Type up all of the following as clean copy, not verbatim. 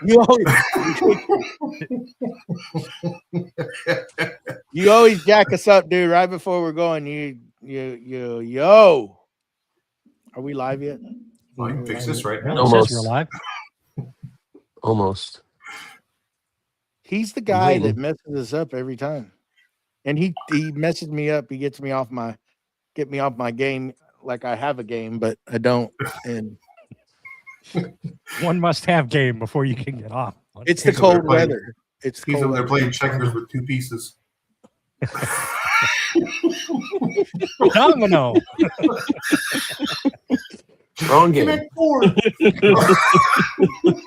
You always jack us up, dude. Right before we're going, yo. Are we live yet? I can fix this right now. Almost. We're live. Almost. He's the guy that messes us up every time, and he messes me up. He gets me off my game, like I have a game, but I don't. And one must have game before you can get off. It's the cold weather. It's he's over there playing checkers with two pieces. Domino. Wrong game.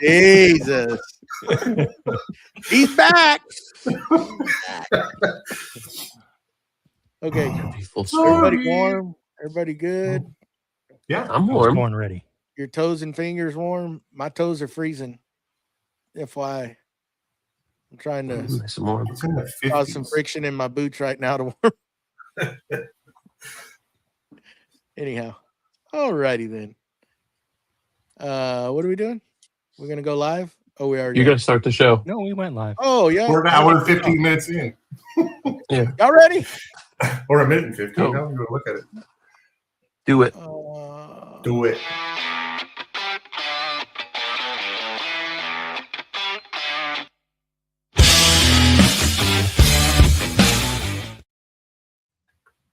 Jesus. He's back. Okay. Everybody warm? Everybody good? Yeah. I'm warm. Born ready. Your toes and fingers warm? My toes are freezing. FYI. I'm trying to cause some friction in my boots right now to warm. Anyhow. Alrighty then. What are we doing? We're gonna go live? Oh, we already. You're gonna start the show. No, we went live. Oh yeah. We're an hour and 15 minutes in. Yeah. Y'all ready? Or a minute and 15. Oh. How are you gonna look at it? Do it. Do it.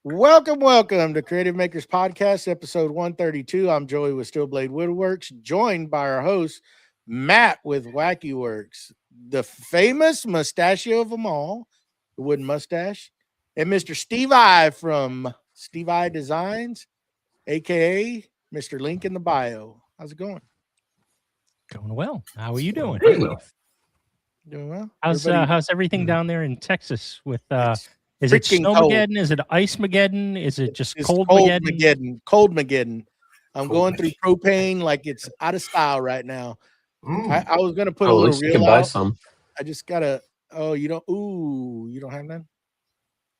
Welcome to Creative Makers Podcast, episode 132. I'm Joey with Steelblade Woodworks, joined by our host, Matt with Wacky Works, the famous mustachio of them all, the wooden mustache, and Mr. Steve I from Steve I Designs, a.k.a. Mr. Link in the bio. How's it going? Going well. How are you doing? Hey. Doing well. How's everything down there in Texas with is it Snowmageddon? Is it Ice-mageddon? Is it just Cold-mageddon? Cold-mageddon. I'm going through propane like it's out of style right now. I was gonna put a little reel you can buy out. some. I just gotta. Oh, you don't. Ooh, you don't have none.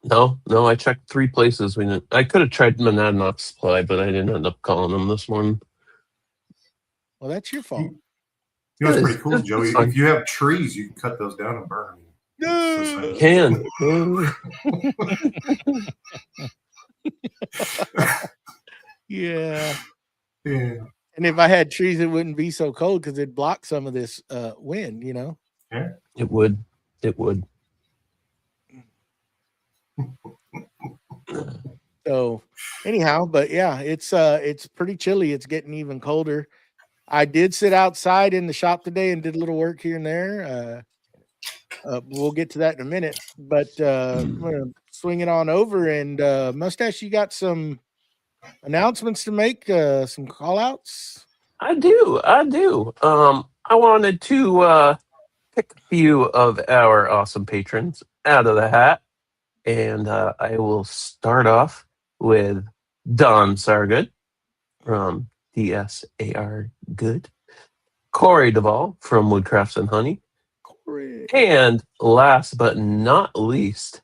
No. I checked 3 places. I could have tried Monadnock Supply, but I didn't end up calling them this morning. Well, that's your fault. You know, it's pretty cool, Joey. If you have trees, you can cut those down and burn them. You can. Yeah. Yeah. And if I had trees, it wouldn't be so cold because it'd block some of this wind. You know. Yeah. It would. So anyhow, but yeah, it's pretty chilly. It's getting even colder. I did sit outside in the shop today and did a little work here and there. We'll get to that in a minute, but I'm gonna swing it on over. And Mustache, you got some announcements to make, some call outs? I do. I wanted to pick a few of our awesome patrons out of the hat. And I will start off with Don Sargood from DSAR Good, Corey Duvall from Woodcrafts and Honey, and last but not least,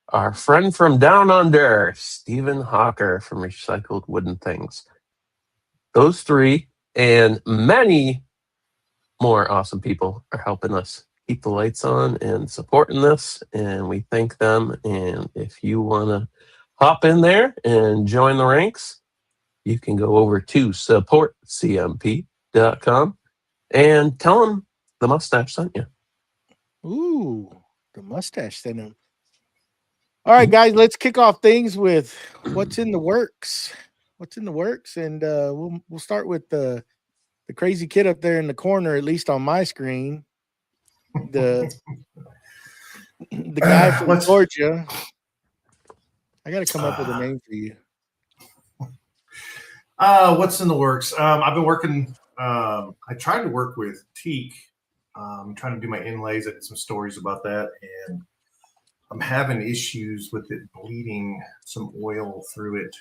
our friend from down under, Stephen Hawker from Recycled Wooden Things. Those 3 and many more awesome people are helping us keep the lights on and supporting this, and we thank them. And if you want to hop in there and join the ranks, you can go over to supportcmp.com and tell them the Mustache sent you. Ooh, the Mustache sent him. All right, guys, let's kick off things with what's in the works. And we'll start with the crazy kid up there in the corner, at least on my screen. The guy from Georgia. I got to come up with a name for you. What's in the works? I've been working. I tried to work with teak. Trying to do my inlays. I did some stories about that, and I'm having issues with it bleeding some oil through it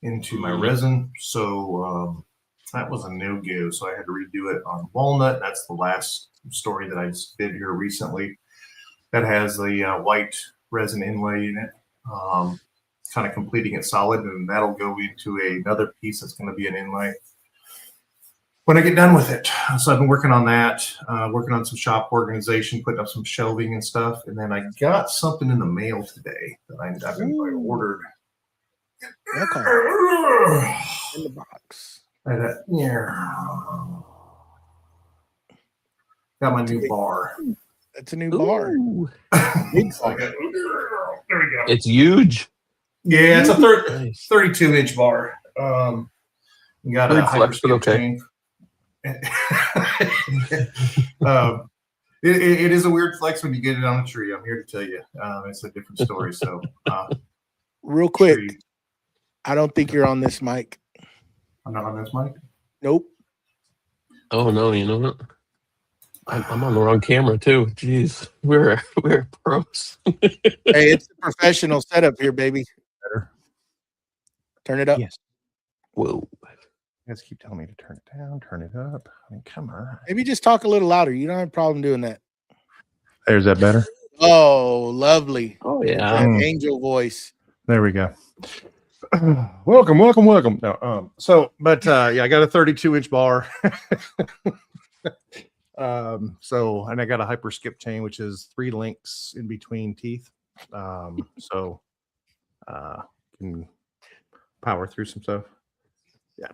into my resin. So that was a no-go. So I had to redo it on walnut. That's the last story that I just did here recently. That has the white resin inlay in it. Kind of completing it solid, and that'll go into another piece that's going to be an inlay. when I get done with it. So I've been working on that, working on some shop organization, putting up some shelving and stuff. And then I got something in the mail today that I ordered. Okay. In the box. Got my new bar. That's a new bar. There we go. It's huge. Yeah, it's a 32-inch bar. You got a hyperskip chain. It is a weird flex when you get it on a tree. I'm here to tell you, it's a different story. So, real quick, I don't think you're on this mic. I'm not on this mic. Nope. Oh no, you know what? I'm on the wrong camera too. Jeez, we're pros. Hey, it's a professional setup here, baby. Better. Turn it up. Yes. Whoa. You guys keep telling me to turn it down, turn it up. I mean, come on. Maybe just talk a little louder. You don't have a problem doing that. There's that better. Oh, lovely. Oh yeah. That angel voice. There we go. Welcome. No, yeah, I got a 32-inch bar. And I got a hyper skip chain, which is 3 links in between teeth. Can power through some stuff. Yeah,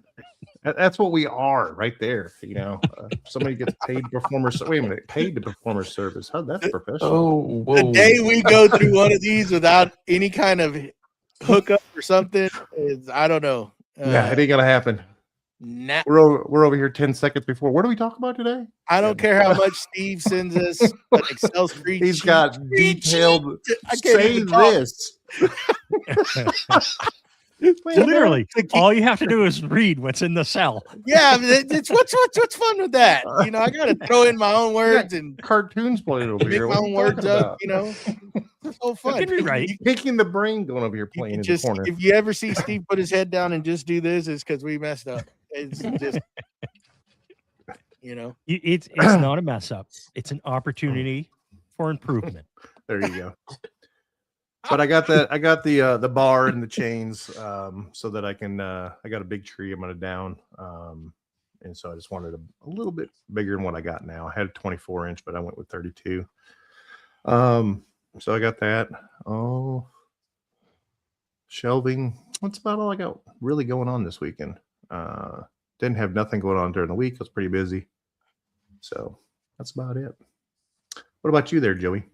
that's what we are right there. You know, somebody gets paid to perform wait a minute, paid to perform a service. How that's professional. Oh, whoa. The day we go through one of these without any kind of hookup or something is, I don't know. Yeah, it ain't gonna happen. Nah. We're over here 10 seconds before. What do we talk about today? I don't care how much Steve sends us an Excel spreadsheet. He's got detailed. I can't say even talk. this. Literally, all you have to do is read what's in the cell. Yeah, it's what's fun with that. You know, I got to throw in my own words and cartoons playing over make here. my own words up. You know, it's so fun. You can rewrite. Picking the brain going over here playing in the corner. If you ever see Steve put his head down and just do this, it's because we messed up. It's just, you know, It's not a mess up. It's an opportunity for improvement. There you go. But I got the bar and the chains so that I can I got a big tree I'm gonna down. And so I just wanted a little bit bigger than what I got now. I had a 24-inch, but I went with 32. So I got that. Oh, shelving. That's about all I got really going on this weekend. Didn't have nothing going on during the week. I was pretty busy. So that's about it. What about you there, Joey?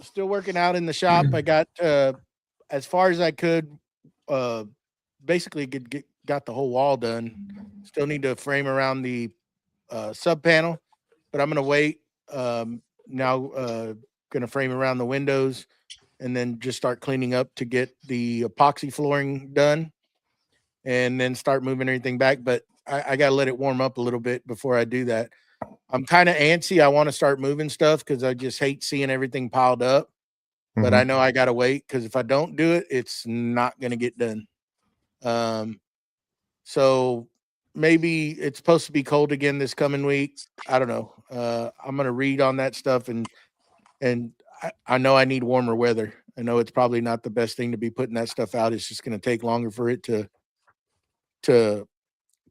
Still working out in the shop. I got as far as I could, basically got the whole wall done. Still need to frame around the sub panel, but I'm gonna wait. Now gonna frame around the windows and then just start cleaning up to get the epoxy flooring done and then start moving everything back. But I gotta let it warm up a little bit before I do that. I'm kind of antsy. I want to start moving stuff because I just hate seeing everything piled up. But I know I got to wait because if I don't do it, it's not going to get done. So maybe it's supposed to be cold again this coming week. I don't know. I'm going to read on that stuff. And I know I need warmer weather. I know it's probably not the best thing to be putting that stuff out. It's just going to take longer for it to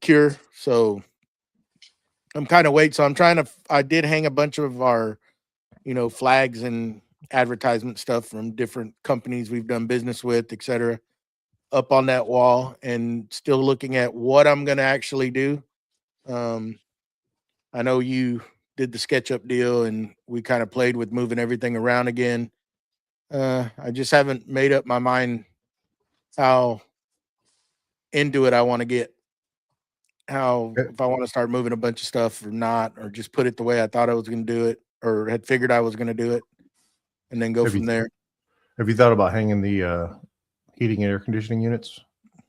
cure. So I'm kind of waiting. So I'm trying to, I did hang a bunch of our, flags and advertisement stuff from different companies we've done business with, et cetera, up on that wall and still looking at what I'm going to actually do. I know you did the SketchUp deal and we kind of played with moving everything around again. I just haven't made up my mind how into it I want to get. If I want to start moving a bunch of stuff or not, or just put it the way I thought I was going to do it or had figured I was going to do it and then go from there. Have you thought about hanging the heating and air conditioning units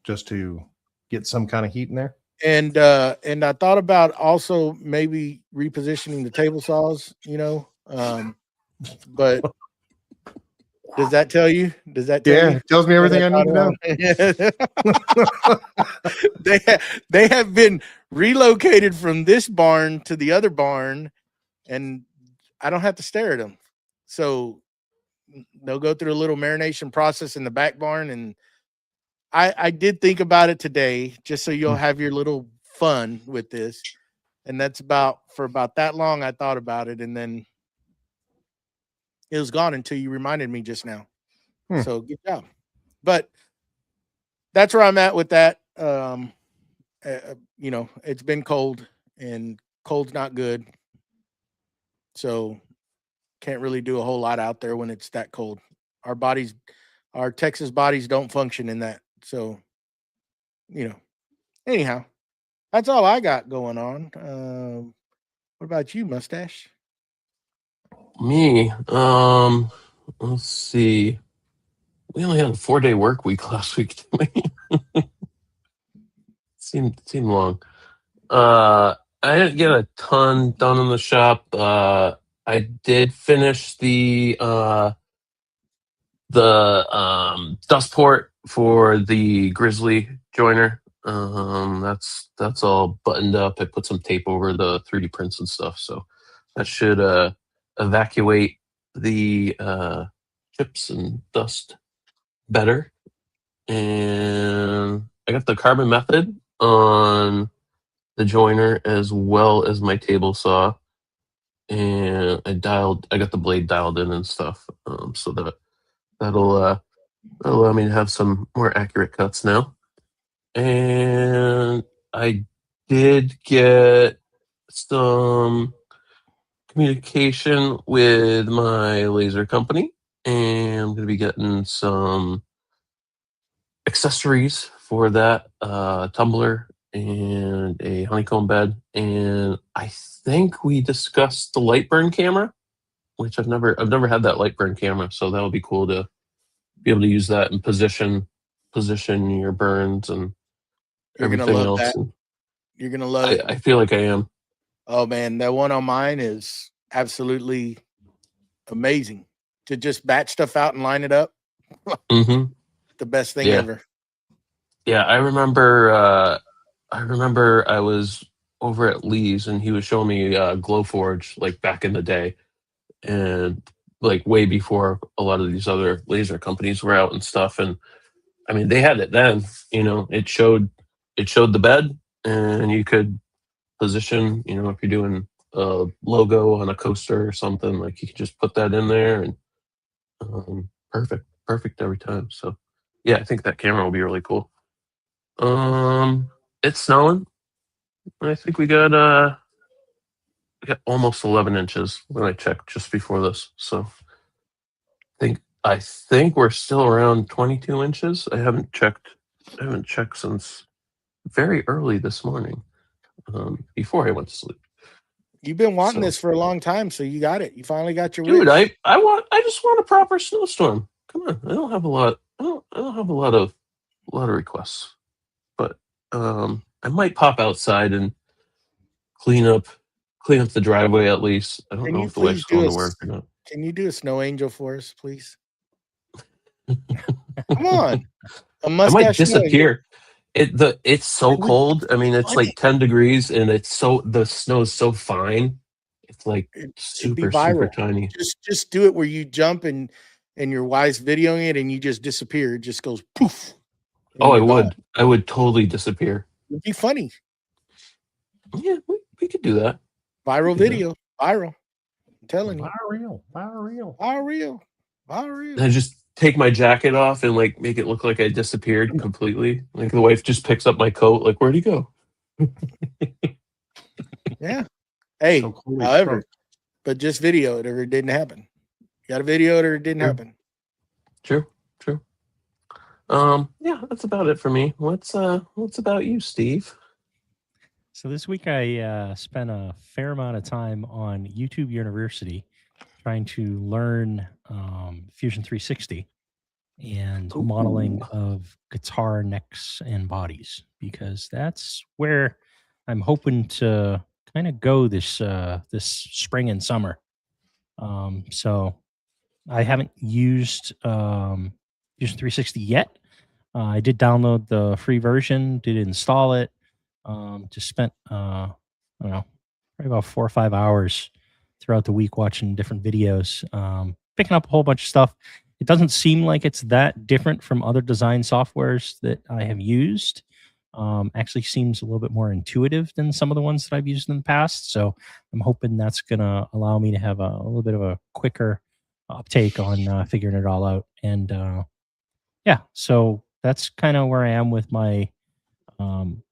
just to get some kind of heat in there? And I thought about also maybe repositioning the table saws, but does that tell you? Does that tell you? It tells me everything I need to know. They have been relocated from this barn to the other barn, and I don't have to stare at them. So they'll go through a little marination process in the back barn. And I did think about it today, just so you'll have your little fun with this. And that's for about that long I thought about it, and then it was gone until you reminded me just now. So good job. But that's where I'm at with that. You know, it's been cold, and cold's not good. So can't really do a whole lot out there when it's that cold. Our Texas bodies don't function in that. So, you know, anyhow, that's all I got going on. What about you, Mustache? Me, let's see. We only had a 4-day work week last week, didn't we? seemed long. I didn't get a ton done in the shop. I did finish the dust port for the Grizzly joiner. That's all buttoned up. I put some tape over the 3D prints and stuff, so that should evacuate the chips and dust better. And I got the carbon method on the joiner as well as my table saw, and I got the blade dialed in and stuff, so that'll allow me to have some more accurate cuts now. And I did get some communication with my laser company, and I'm going to be getting some accessories for that, tumbler and a honeycomb bed. And I think we discussed the light burn camera, which I've never had that light burn camera, so that'll be cool to be able to use that and position your burns and You're everything gonna love else. that. You're gonna love it. I feel like I am. Oh man, that one on mine is absolutely amazing. To just batch stuff out and line it up. Mm-hmm. The best thing Yeah. ever. Yeah, I remember I was over at Lee's and he was showing me Glowforge like back in the day, and like way before a lot of these other laser companies were out and stuff. And I mean, they had it then. You know, it showed the bed, and you could position. You know, if you're doing a logo on a coaster or something, like you could just put that in there, and perfect every time. So yeah, I think that camera will be really cool. It's snowing. I think we got almost 11 inches when I checked just before this. So I think we're still around 22 inches. I haven't checked since very early this morning, before I went to sleep. You've been wanting this for a long time, so you got it. You finally got your Dude, wish. I just want a proper snowstorm. Come on, I don't have a lot. I don't have a lot of requests, but I might pop outside and clean up the driveway at least. I don't know if the wife's going to work or not. Can you do a snow angel for us, please? Come on. I might disappear. It's so cold. I mean, it's like 10 degrees, and the snow is so fine. It's like super tiny. Just do it where you jump and your wife's videoing it and you just disappear. It just goes poof. Oh, I would totally disappear. It'd be funny. Yeah, we could do that. Viral video. Viral. I'm telling you. Viral. I just take my jacket off and like make it look like I disappeared completely. Like the wife just picks up my coat, like, where'd he go? Yeah. Hey, however, but just video it or it didn't happen. You got to video it or it didn't happen. True. Yeah, that's about it for me. What's about you, Steve? So this week I spent a fair amount of time on YouTube University trying to learn Fusion 360 and modeling of guitar necks and bodies, because that's where I'm hoping to kind of go this spring and summer. So I haven't used Fusion 360 yet. I did download the free version, did install it. Just spent I don't know, probably about 4 or 5 hours throughout the week watching different videos, picking up a whole bunch of stuff. It doesn't seem like it's that different from other design softwares that I have used. actually seems a little bit more intuitive than some of the ones that I've used in the past. So I'm hoping that's going to allow me to have a little bit of a quicker uptake on figuring it all out. And yeah, so that's kind of where I am with my um,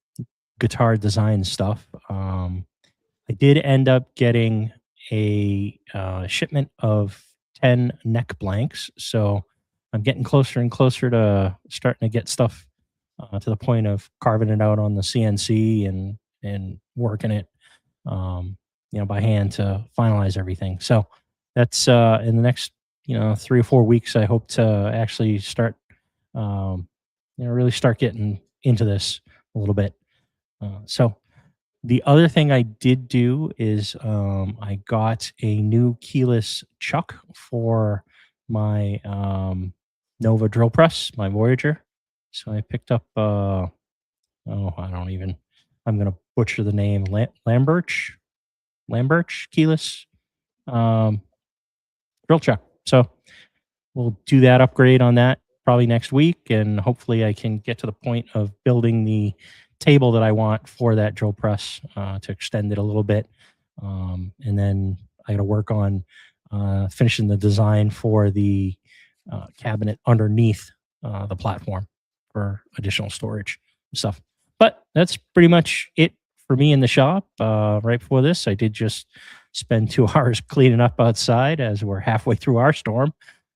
guitar design stuff. I did end up getting a shipment of 10 neck blanks. So I'm getting closer and closer to starting to get stuff to the point of carving it out on the CNC and working it, by hand to finalize everything. So that's in the next, 3 or 4 weeks. I hope to actually start, really start getting into this a little bit. So the other thing I did do is I got a new keyless chuck for my Nova drill press, my Voyager. So I picked up, I'm going to butcher the name, Lamberch keyless drill chuck. So we'll do that upgrade on that probably next week, and hopefully I can get to the point of building the table that I want for that drill press to extend it a little bit. And then I got to work on finishing the design for the cabinet underneath the platform for additional storage and stuff. But that's pretty much it for me in the shop. Right before this, I did just spend 2 hours cleaning up outside as we're halfway through our storm.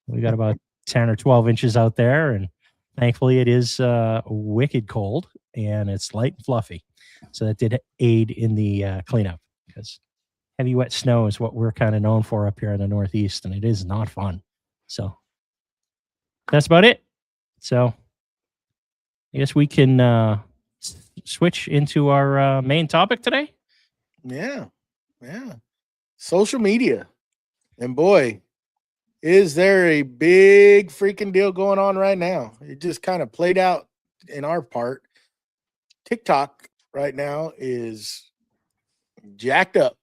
We got about 10 or 12 inches out there, and thankfully it is wicked cold and it's light and fluffy. So that did aid in the cleanup, because heavy wet snow is what we're kind of known for up here in the Northeast, and it is not fun. So that's about it. So I guess we can switch into our main topic today. Yeah. Social media. And boy, is there a big freaking deal going on right now. It just kind of played out in our part. TikTok right now is jacked up,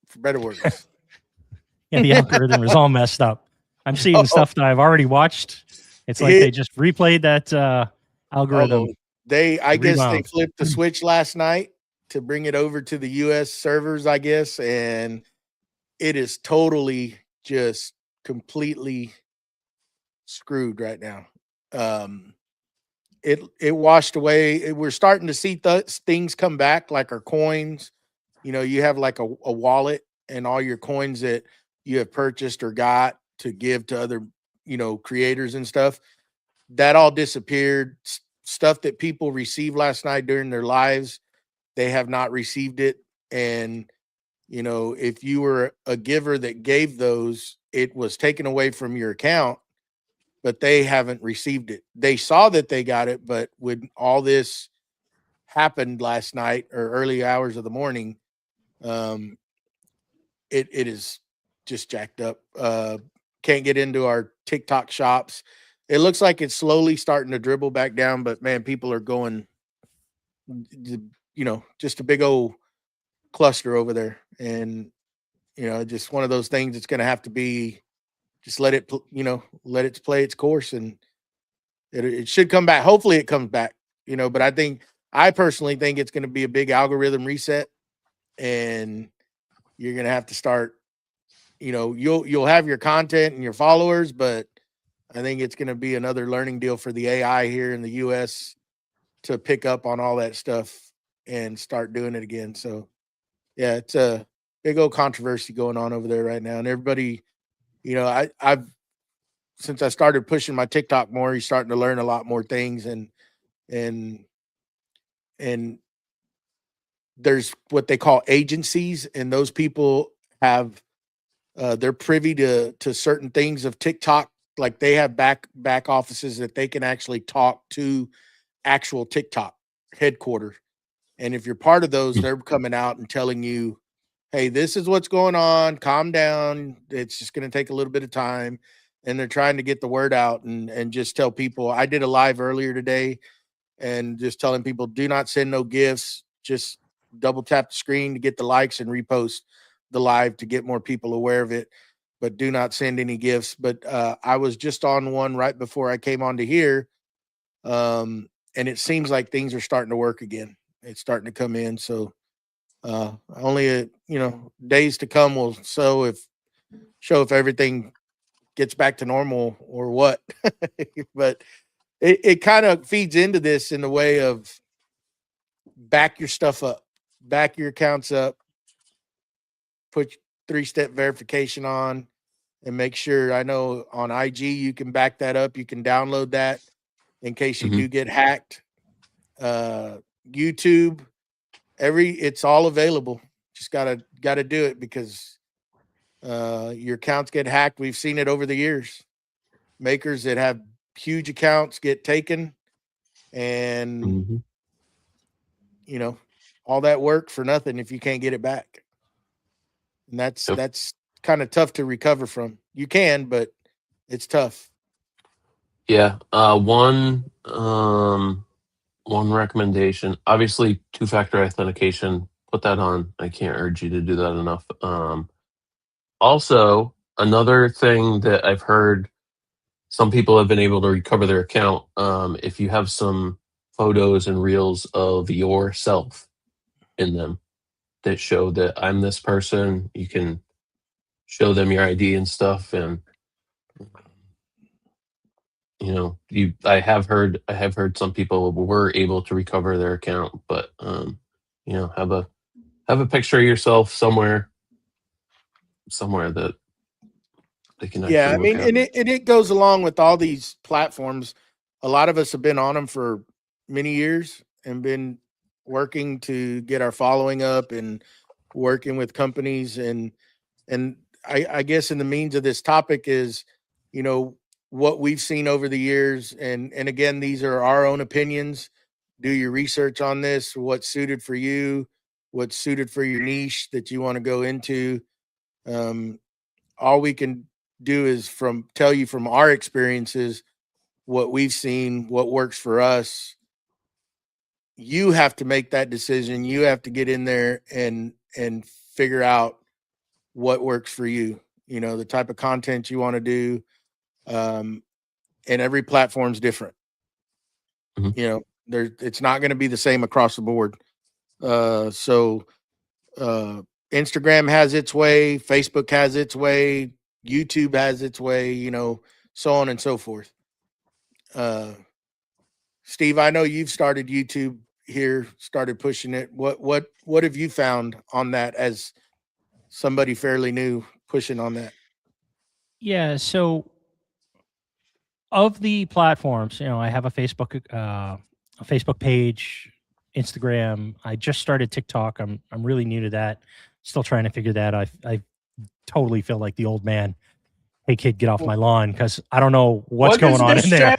for better words. Yeah, the algorithm is all messed up. I'm seeing stuff that I've already watched. It's like they just replayed that algorithm. I guess they flipped the switch last night to bring it over to the US servers, I guess, and it is totally just completely screwed right now. It washed away. We're starting to see things come back, like our coins. You have like a wallet and all your coins that you have purchased or got to give to other, creators and stuff. That all disappeared. Stuff that people received last night during their lives, they have not received it. And, if you were a giver that gave those, it was taken away from your account, but they haven't received it. They saw that they got it, but when all this happened last night or early hours of the morning, it is just jacked up. Can't get into our TikTok shops. It looks like it's slowly starting to dribble back down, but man, people are going, just a big old cluster over there. And, just one of those things that's going to have to be, just let it play its course, and it should come back. Hopefully it comes back, but I personally think it's going to be a big algorithm reset, and you're going to have to start, you'll have your content and your followers, but I think it's going to be another learning deal for the AI here in the US to pick up on all that stuff and start doing it again. So yeah, it's a big old controversy going on over there right now. And everybody, I've since I started pushing my TikTok more, you're starting to learn a lot more things, and there's what they call agencies, and those people have they're privy to certain things of TikTok. Like they have back offices that they can actually talk to actual TikTok headquarters. And if you're part of those, they're coming out and telling you, hey, this is what's going on. Calm down. It's just going to take a little bit of time. And they're trying to get the word out and just tell people. I did a live earlier today and just telling people, do not send no gifts. Just double tap the screen to get the likes and repost the live to get more people aware of it. But do not send any gifts. But I was just on one right before I came on to here. And it seems like things are starting to work again. It's starting to come in. So only days to come will show if everything gets back to normal or what. But it kind of feeds into this in the way of back your stuff up, back your accounts up, put 3-step verification on, and make sure. I know on IG you can back that up. You can download that in case you do get hacked. YouTube, it's all available. Just gotta do it, because your accounts get hacked. We've seen it over the years. Makers that have huge accounts get taken, and all that work for nothing if you can't get it back. And that's kind of tough to recover from. You can, but it's tough. Yeah. One recommendation, obviously 2-factor authentication, put that on. I can't urge you to do that enough. Also, another thing that I've heard, some people have been able to recover their account. If you have some photos and reels of yourself in them that show that I'm this person, you can show them your ID and stuff. And I have heard some people were able to recover their account, but have a picture of yourself somewhere that they can actually Yeah, I mean, look at. and it goes along with all these platforms. A lot of us have been on them for many years and been working to get our following up and working with companies. And I guess in the means of this topic is, what we've seen over the years. And again, these are our own opinions. Do your research on this, what's suited for you, what's suited for your niche that you want to go into. All we can do is tell you from our experiences what we've seen, what works for us. You have to make that decision. You have to get in there and figure out what works for you. The type of content you want to do. And every platform's different. It's not going to be the same across the board. So Instagram has its way, Facebook has its way, YouTube has its way, so on and so forth. Steve, I know you've started YouTube here, started pushing it. What have you found on that as somebody fairly new pushing on that? Yeah, so of the platforms, I have a Facebook page, Instagram. I just started TikTok. I'm really new to that. Still trying to figure that. I totally feel like the old man. Hey kid, get off my lawn, because I don't know what's going on in there.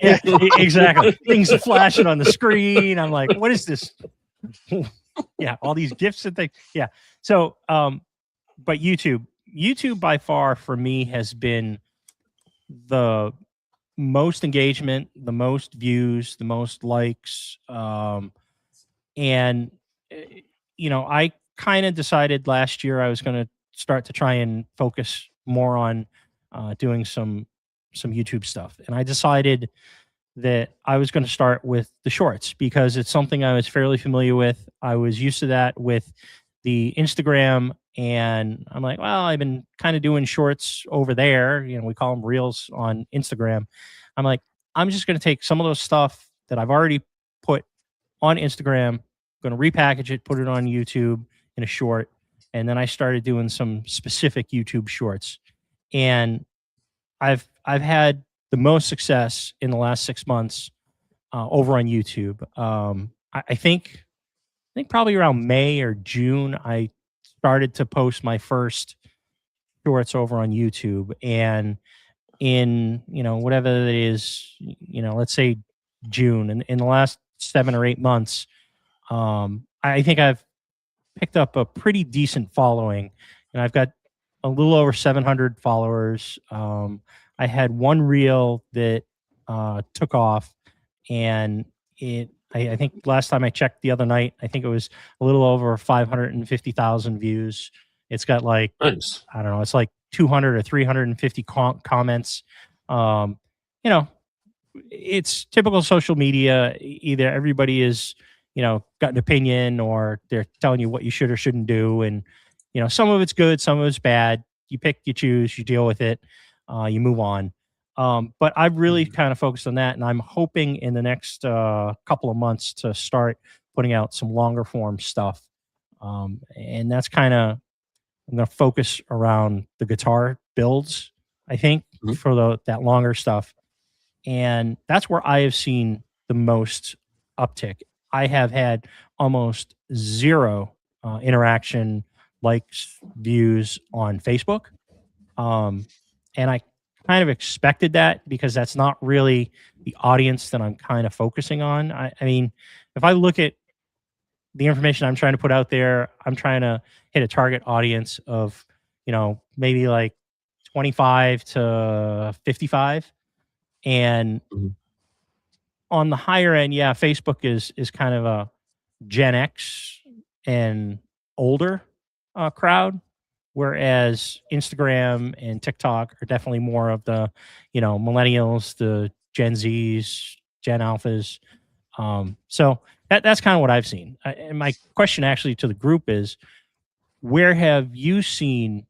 Yeah, exactly. Things are flashing on the screen. I'm like, what is this? Yeah, all these GIFs and things. Yeah. So, but YouTube by far for me has been the most engagement, the most views, the most likes. And I kind of decided last year I was going to start to try and focus more on doing some YouTube stuff. And I decided that I was going to start with the shorts, because it's something I was fairly familiar with. I was used to that with the Instagram, and I'm like, well, I've been kind of doing shorts over there. We call them reels on Instagram. I'm like, I'm just going to take some of those stuff that I've already put on Instagram, going to repackage it, put it on YouTube in a short. And then I started doing some specific YouTube shorts, and I've had the most success in the last 6 months over on YouTube. I think probably around May or June, I started to post my first shorts over on YouTube. And in, whatever it is, let's say June, and in the last 7 or 8 months, I think I've picked up a pretty decent following, and I've got a little over 700 followers. I had one reel that took off, and I think last time I checked the other night, I think it was a little over 550,000 views. It's got like, Nice. I don't know, it's like 200 or 350 comments. it's typical social media. Either everybody is, got an opinion, or they're telling you what you should or shouldn't do. And, some of it's good, some of it's bad. You pick, you choose, you deal with it, you move on. But I've really kind of focused on that. And I'm hoping in the next couple of months to start putting out some longer form stuff. And that's kind of, I'm going to focus around the guitar builds, I think, for that longer stuff. And that's where I have seen the most uptick. I have had almost zero interaction, likes, views on Facebook. And I kind of expected that because that's not really the audience that I'm kind of focusing on. I mean, if I look at the information I'm trying to put out there, I'm trying to hit a target audience of, maybe like 25 to 55. And on the higher end, yeah, Facebook is kind of a Gen X and older crowd, whereas Instagram and TikTok are definitely more of the, millennials, the Gen Zs, Gen Alphas. So that's kind of what I've seen. And my question actually to the group is, where have you seen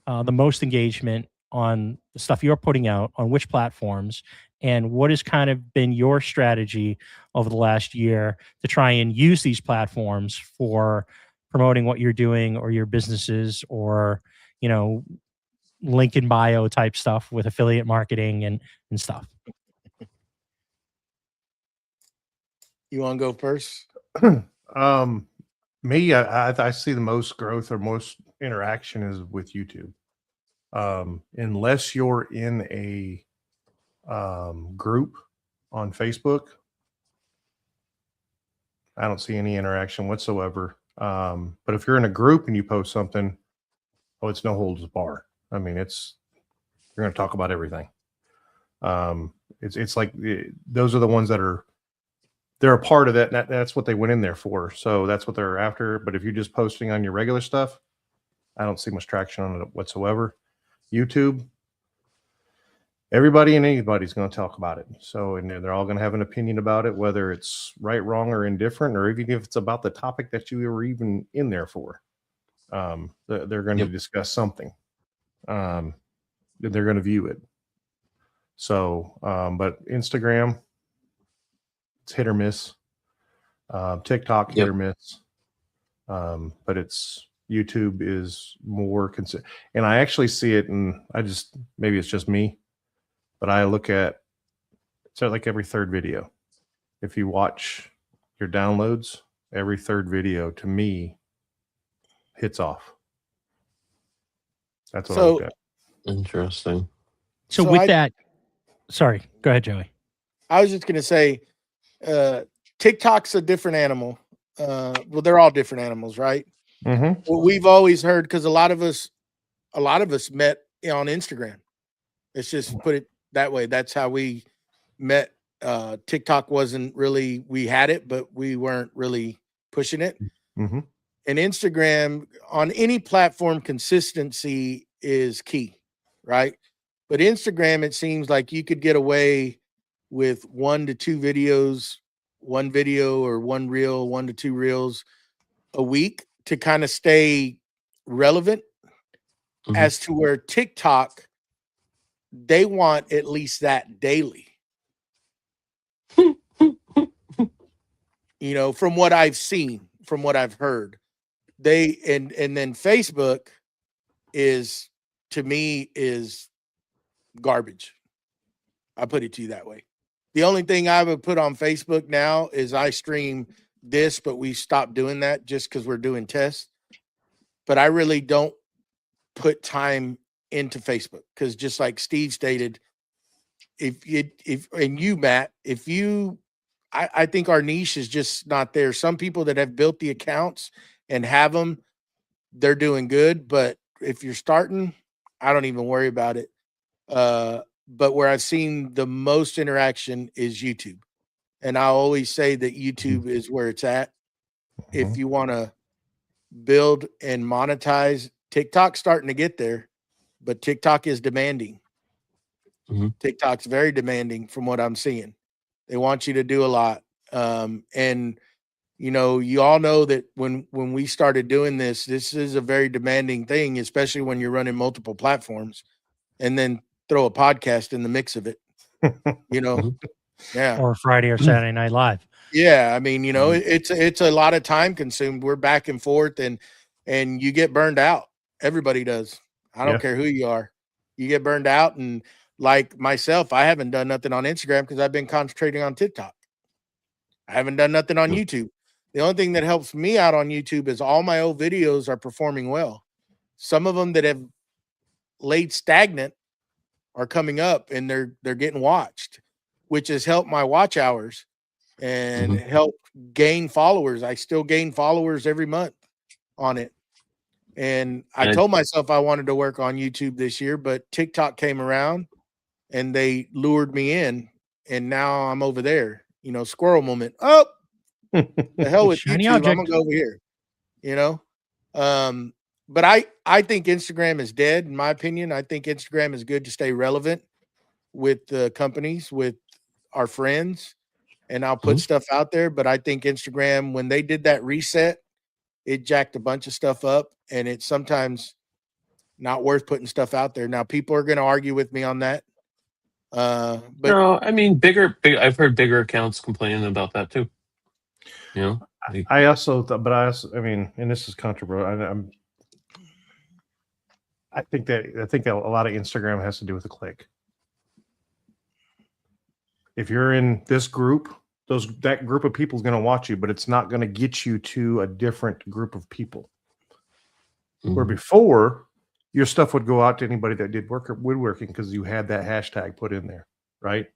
the most engagement on the stuff you're putting out, on which platforms, and what has kind of been your strategy over the last year to try and use these platforms for promoting what you're doing or your businesses, or, link in bio type stuff with affiliate marketing and stuff? You want to go first? Me, I see the most growth or most interaction is with YouTube. Unless you're in a group on Facebook, I don't see any interaction whatsoever. But if you're in a group and you post something, it's no holds bar. I mean, you're going to talk about everything. It's like those are the ones they're a part of that. That's what they went in there for. So that's what they're after. But if you're just posting on your regular stuff, I don't see much traction on it whatsoever. YouTube, everybody and anybody's going to talk about it. So, and they're all going to have an opinion about it, whether it's right, wrong, or indifferent, or even if it's about the topic that you were even in there for. They're going to discuss something. They're going to view it. So, but Instagram, it's hit or miss. TikTok, hit or miss. But YouTube is more consistent. And I actually see it, and maybe it's just me, but I look at it's like every third video. If you watch your downloads, every third video to me hits off. That's what I look at. Interesting. So with that, sorry, go ahead, Joey. I was just going to say, TikTok's a different animal. Well, they're all different animals, right? Mm-hmm. Well, we've always heard, because a lot of us met on Instagram. Let's just put it that way. That's how we met. TikTok wasn't really, we had it, but we weren't really pushing it. Mm-hmm. And Instagram, on any platform, consistency is key, right? But Instagram, it seems like you could get away with 1 to 2 videos, one video or one reel, 1 to 2 reels a week to kind of stay relevant. As to where TikTok, they want at least that daily. From what I've seen, from what I've heard, and then Facebook is, to me, is garbage. I put it to you that way. The only thing I would put on Facebook now is I stream this, but we stopped doing that just because we're doing tests. But I really don't put time into Facebook, because just like Steve stated, Matt, I think our niche is just not there. Some people that have built the accounts and have them, they're doing good. But if you're starting, I don't even worry about it. But where I've seen the most interaction is YouTube. And I always say that YouTube is where it's at. If you want to build and monetize, TikTok's starting to get there, but TikTok is demanding. TikTok's very demanding from what I'm seeing. They want you to do a lot. And you all know that when we started doing this is a very demanding thing, especially when you're running multiple platforms and then throw a podcast in the mix of it. Yeah. Or Friday or Saturday Night Live. Yeah. I mean, it's a lot of time consumed. We're back and forth and you get burned out. Everybody does. I don't care who you are. You get burned out. And like myself, I haven't done nothing on Instagram because I've been concentrating on TikTok. I haven't done nothing on YouTube. The only thing that helps me out on YouTube is all my old videos are performing well. Some of them that have laid stagnant are coming up and they're getting watched, which has helped my watch hours and help gain followers. I still gain followers every month on it. And I told myself I wanted to work on YouTube this year, but TikTok came around and they lured me in, and now I'm over there. Squirrel moment. Oh, the hell with Shiny YouTube. object. I'm gonna go over here. But I think Instagram is dead, in my opinion. I think Instagram is good to stay relevant with the companies, with our friends, and I'll put stuff out there. But I think Instagram, when they did that reset, it jacked a bunch of stuff up, and it's sometimes not worth putting stuff out there. Now, people are going to argue with me on that. But no, I mean, bigger. I've heard bigger accounts complaining about that too. I also, I mean, and this is controversial. I think a lot of Instagram has to do with the click. If you're in this group, that group of people is going to watch you, but it's not going to get you to a different group of people. Where before, your stuff would go out to anybody that did woodworking because you had that hashtag put in there, right?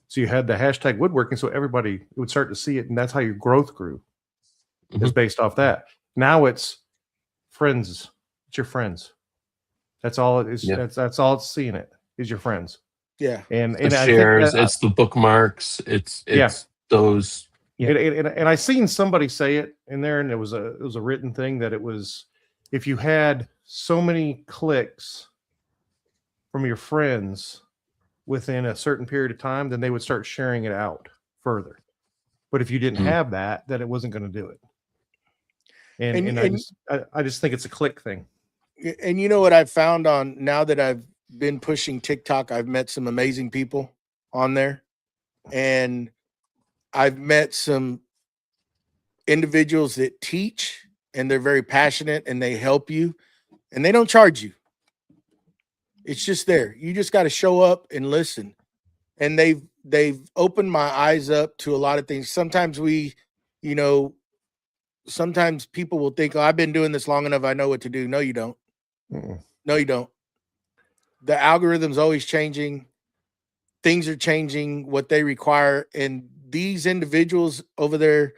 So you had the hashtag woodworking, so everybody would start to see it, and that's how your growth grew. Is based off that. Now it's friends. It's your friends. That's all it is. Yeah. That's all it's seeing it is your friends. Yeah. And the shares, it's the bookmarks, it's those. Yeah. And I seen somebody say it in there, and it was a written thing that it was, if you had so many clicks from your friends within a certain period of time, then they would start sharing it out further. But if you didn't have that, then it wasn't going to do it. And I just think it's a click thing. And you know what I've found on, now that I've been pushing TikTok, I've met some amazing people on there, and I've met some individuals that teach, and they're very passionate and they help you, and they don't charge you. It's just there. You just got to show up and listen. And they've opened my eyes up to a lot of things. Sometimes sometimes people will think, oh, I've been doing this long enough, I know what to do. No, you don't. No, you don't. The algorithm's always changing. Things are changing, what they require. And these individuals over there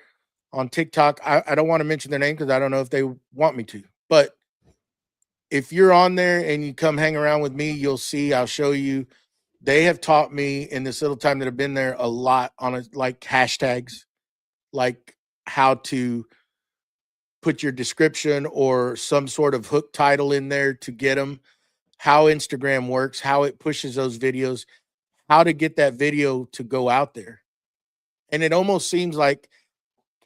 on TikTok, I don't want to mention their name because I don't know if they want me to. But if you're on there and you come hang around with me, you'll see, I'll show you. They have taught me in this little time that I've been there a lot on like hashtags, like how to put your description or some sort of hook title in there to get them, how Instagram works, how it pushes those videos, how to get that video to go out there. And it almost seems like,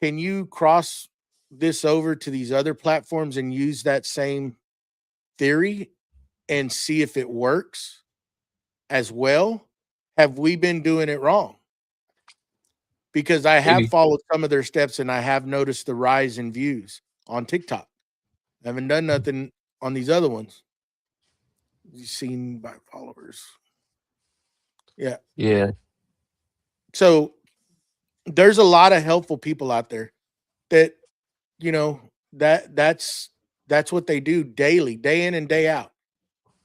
can you cross this over to these other platforms and use that same theory and see if it works as well? Have we been doing it wrong? Because I have followed some of their steps and I have noticed the rise in views on TikTok. I haven't done nothing on these other ones. You've seen by followers. Yeah. Yeah. So there's a lot of helpful people out there that, that's what they do daily, day in and day out.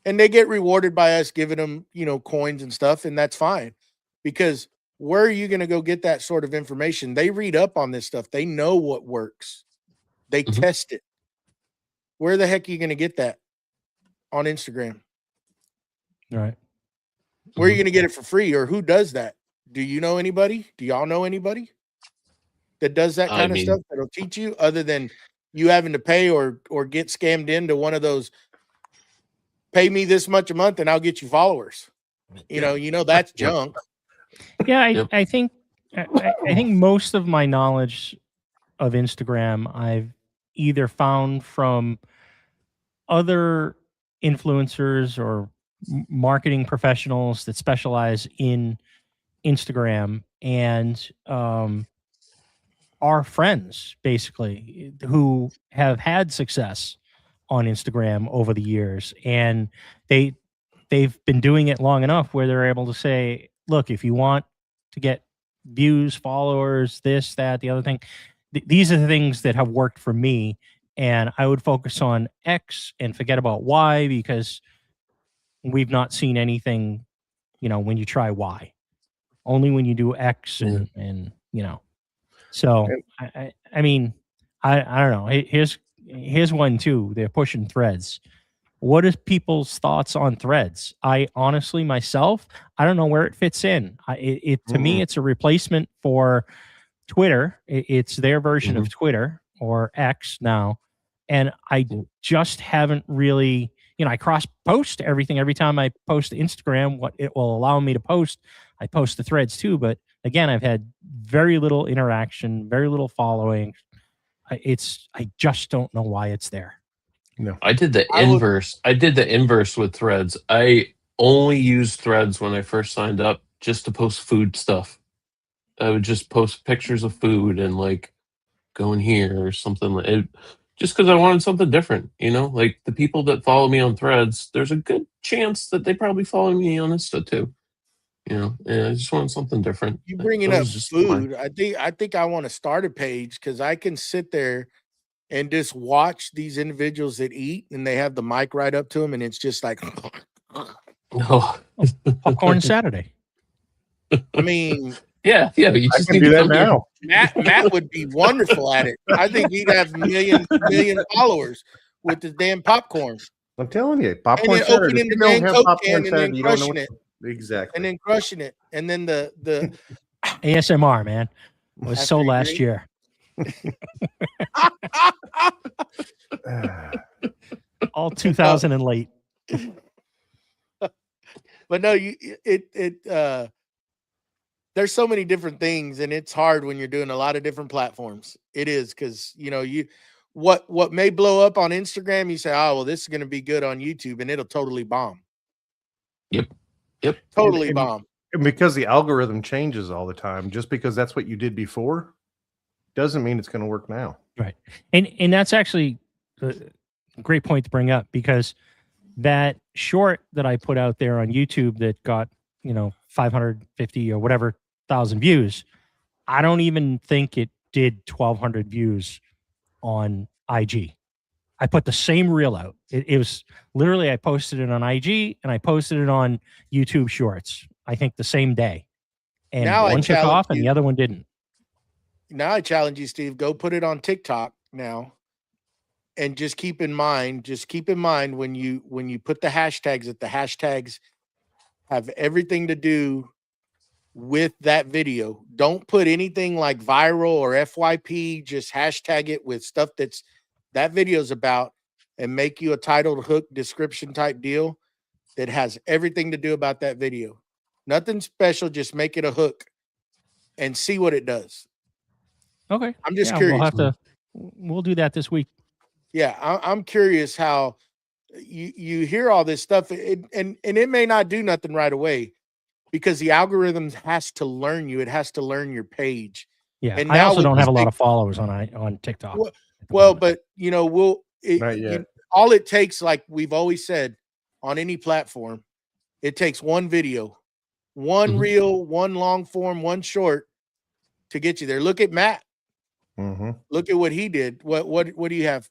And they get rewarded by us giving them, coins and stuff. And that's fine, because where are you going to go get that sort of information? They read up on this stuff. They know what works. They test it. Where the heck are you going to get that? On Instagram. Right. Where are you going to get it for free, or who does that? Do you know anybody? Do y'all know anybody that does that kind of stuff that'll teach you, other than you having to pay or get scammed into one of those, pay me this much a month and I'll get you followers? You know that's junk. Yeah, Yep. I think I think most of my knowledge of Instagram I've either found from other influencers or marketing professionals that specialize in Instagram, and our friends basically who have had success on Instagram over the years, and they've been doing it long enough where they're able to say, look, if you want to get views, followers, this, that, the other thing, these are the things that have worked for me, and I would focus on X and forget about Y because we've not seen anything, when you try Y. Only when you do X and So I mean, I don't know. Here's one too. They're pushing Threads. What is people's thoughts on Threads? I honestly myself, I don't know where it fits in. To me, it's a replacement for Twitter. It's their version of Twitter or X now, and I just haven't really. I cross post everything every time I post to Instagram. What it will allow me to post, I post the Threads too. But again, I've had very little interaction, very little following. I just don't know why it's there. No, I did the inverse. I did the inverse with Threads. I only used Threads when I first signed up just to post food stuff. I would just post pictures of food and like going here or something like it. Just because I wanted something different, like the people that follow me on Threads, there's a good chance that they probably follow me on Insta too. And I just wanted something different. You bringing That up was just food? I think I want to start a page because I can sit there and just watch these individuals that eat, and they have the mic right up to them, and it's just like, No. Popcorn Saturday. I mean, Yeah. You I just can need do to that come here. now. Matt would be wonderful at it. I think he'd have million followers with the damn popcorn. I'm telling you, popcorn And then Saturday. opening If you the don't dang have Coke popcorn can and then Saturday, you don't know crushing what exactly. and then crushing it, and then the ASMR, man. It was so After last you year. All 2000 and late. But no, there's so many different things, and it's hard when you're doing a lot of different platforms. It is because what may blow up on Instagram, you say, oh well, this is going to be good on YouTube, and it'll totally bomb. Yep. Totally bomb. And because the algorithm changes all the time, just because that's what you did before, doesn't mean it's going to work now. Right. And that's actually a great point to bring up, because that short that I put out there on YouTube that got, 550 or whatever thousand views, I don't even think it did 1,200 views on IG. I put the same reel out. It was literally, I posted it on IG and I posted it on YouTube Shorts, I think the same day. And Now one took off and the other one didn't. Now I challenge you, Steve, go put it on TikTok now. And just keep in mind when you put the hashtags, that the hashtags have everything to do with that video. Don't put anything like viral or FYP, just hashtag it with stuff that video's about, and make you a titled hook description type deal that has everything to do about that video. Nothing special, just make it a hook and see what it does. Okay. I'm just curious. We'll do that this week. Yeah, I'm curious how you hear all this stuff, and it may not do nothing right away, because the algorithm has to learn you. It has to learn your page. Yeah, and I now also with don't these have a lot big- of followers on TikTok. Well, but Not yet. all it takes, like we've always said, on any platform, it takes one video, one reel, one long form, one short to get you there. Look at Matt. Mm-hmm. Look at what he did. What do you have?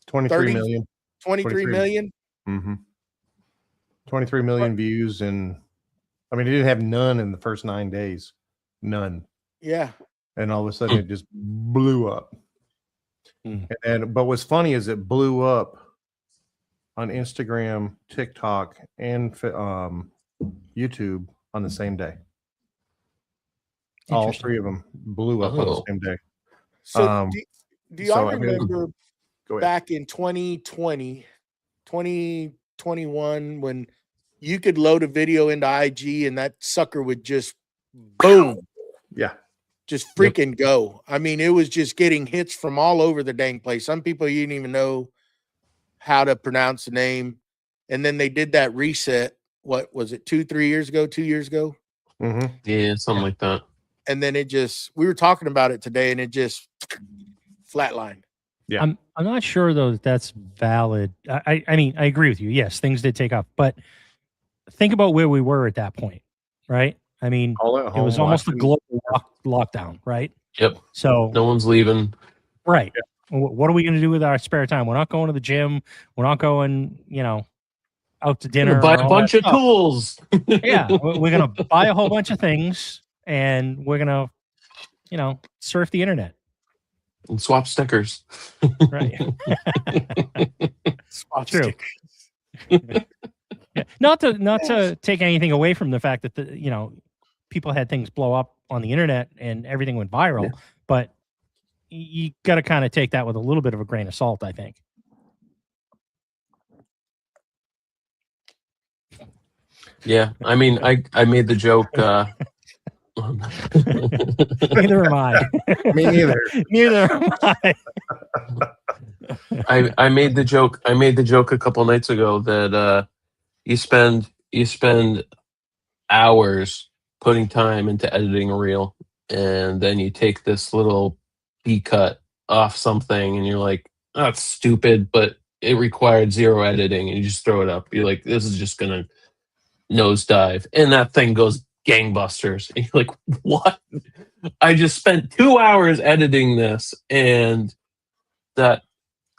23 million. 23 million? Mm-hmm. 23 million views, and I mean, it didn't have none in the first 9 days. None. Yeah. And all of a sudden it just blew up. But what's funny is it blew up on Instagram, TikTok, and YouTube on the same day. All three of them blew up on the same day. So do y'all I mean, remember go ahead. back in 2020, 2021, when you could load a video into IG and that sucker would just boom, Yeah. just freaking go. I mean, it was just getting hits from all over the dang place. Some people you didn't even know how to pronounce the name. And then they did that reset. What was it, 2 years ago? Mm-hmm. Yeah, something like that. And then it just, we were talking about it today and it just flatlined. Yeah. I'm not sure though that that's valid. I mean, I agree with you. Yes, things did take off, but think about where we were at that point, right? I mean, All at it was home almost a watching- global lockdown, right? Yep. So No one's leaving. right. What are we going to do with our spare time? We're not going to the gym. We're not going, out to dinner. Buy and a all bunch that of stuff. tools. Yeah, we're going to buy a whole bunch of things, and we're going to, surf the internet. And swap stickers. Right. Spot True. stickers. Yeah. Not to take anything away from the fact that people had things blow up on the internet and everything went viral, Yeah. but you got to kind of take that with a little bit of a grain of salt, I think. Yeah, I mean, I made the joke. Neither am I. Me neither. Neither am I. I made the joke. I made the joke a couple nights ago that you spend hours putting time into editing a reel, and then you take this little B cut off something, and you're like, oh, "That's stupid," but it required zero editing, and you just throw it up. You're like, "This is just gonna nosedive," and that thing goes gangbusters, and you're like, "What? I just spent 2 hours editing this, and that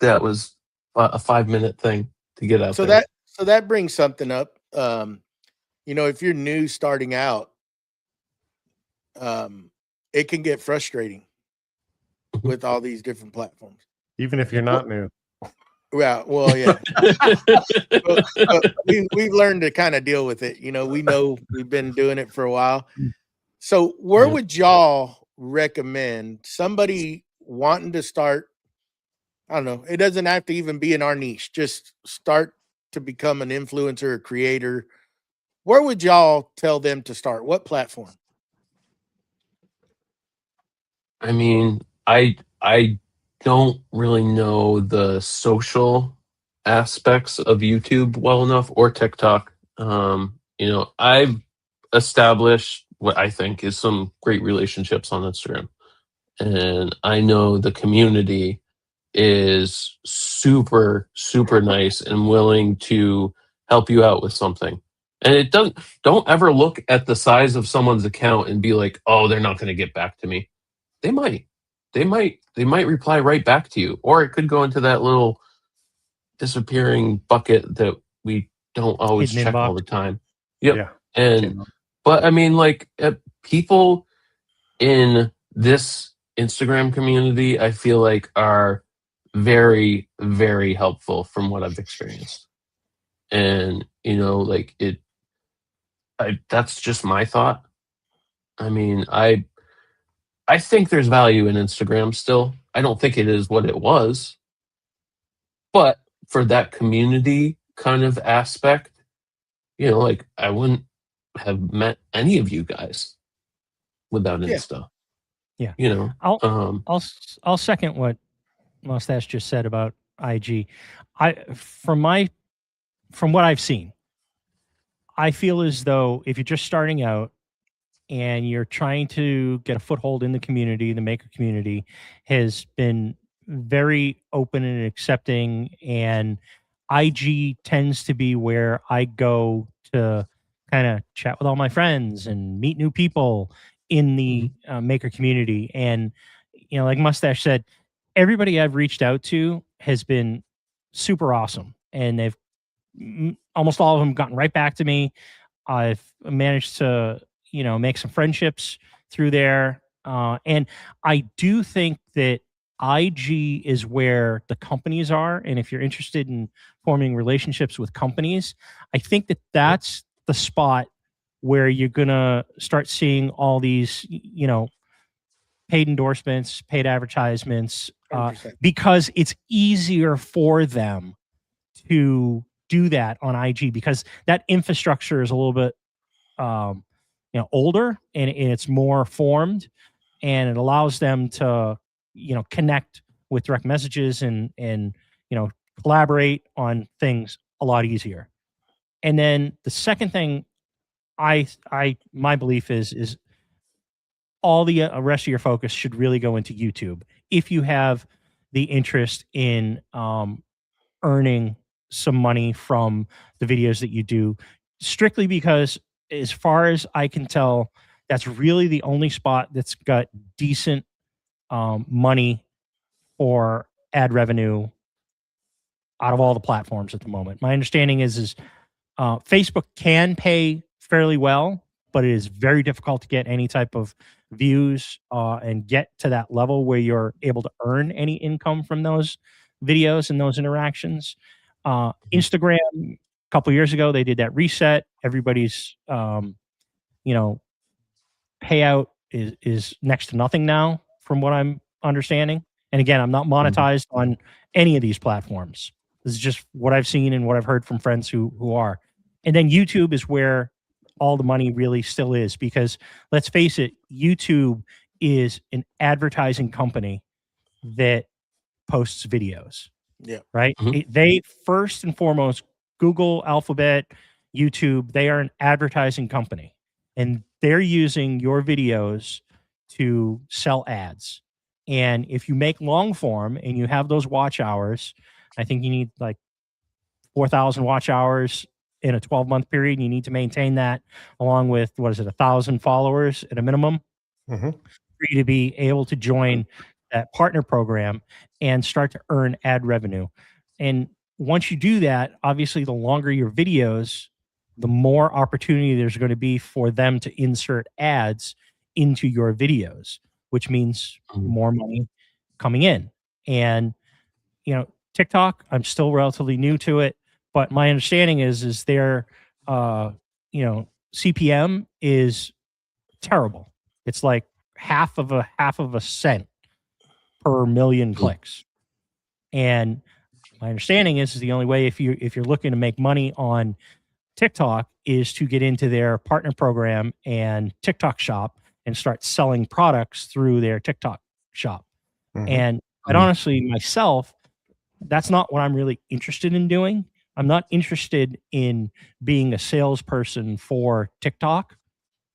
was a 5-minute thing to get out So there." that brings something up. If you're new starting out, it can get frustrating with all these different platforms. Even if you're not new. Yeah, well, yeah. We've learned to kind of deal with it. We know we've been doing it for a while. So where would y'all recommend somebody wanting to start? I don't know. It doesn't have to even be in our niche. Just start to become an influencer or creator. Where would y'all tell them to start? What platform? I mean, I don't really know the social aspects of YouTube well enough, or TikTok. I've established what I think is some great relationships on Instagram, and I know the community is super, super nice and willing to help you out with something. And it don't ever look at the size of someone's account and be like, "Oh, they're not going to get back to me." They might reply right back to you, or it could go into that little disappearing bucket that we don't always Hidden check all inbox. the time. Yep. Yeah. But I mean, like, people in this Instagram community, I feel like are very, very helpful from what I've experienced. And, that's just my thought. I mean, I think there's value in Instagram still. I don't think it is what it was. But for that community kind of aspect, I wouldn't have met any of you guys without Yeah. Insta. Yeah. I'll I'll second what Mustache just said about IG. From what I've seen, I feel as though if you're just starting out and you're trying to get a foothold in the community, the maker community has been very open and accepting, and IG tends to be where I go to kind of chat with all my friends and meet new people in the maker community. And like Mustache said, everybody I've reached out to has been super awesome, and they've almost all of them gotten right back to me. I've managed to make some friendships through there, and I do think that IG is where the companies are, and if you're interested in forming relationships with companies, I think that that's the spot where you're gonna start seeing all these paid endorsements, paid advertisements, 100%. because it's easier for them to do that on IG because that infrastructure is a little bit older and it's more formed, and it allows them to connect with direct messages and collaborate on things a lot easier. And then the second thing my belief is all the rest of your focus should really go into YouTube if you have the interest in earning some money from the videos that you do, strictly because as far as I can tell, that's really the only spot that's got decent money or ad revenue out of all the platforms at the moment. My understanding is Facebook can pay fairly well, but it is very difficult to get any type of views and get to that level where you're able to earn any income from those videos and those interactions. Instagram, a couple years ago, they did that reset. Everybody's payout is next to nothing now, from what I'm understanding. And again, I'm not monetized on any of these platforms. This is just what I've seen and what I've heard from friends who are. And then YouTube is where all the money really still is, because let's face it, YouTube is an advertising company that posts videos. Yeah. Right. They first and foremost, Google, Alphabet, YouTube, they are an advertising company, and they're using your videos to sell ads. And if you make long form and you have those watch hours, I think you need like 4,000 watch hours in a 12-month period. You need to maintain that along with, 1,000 followers at a minimum for you to be able to join that partner program and start to earn ad revenue. And once you do that, obviously the longer your videos, the more opportunity there's going to be for them to insert ads into your videos, which means more money coming in. And, TikTok, I'm still relatively new to it, but my understanding is their, CPM is terrible. It's like half of a cent per million clicks. And my understanding is the only way if you're looking to make money on TikTok is to get into their partner program and TikTok shop and start selling products through their TikTok shop. And quite honestly, myself, that's not what I'm really interested in doing. I'm not interested in being a salesperson for TikTok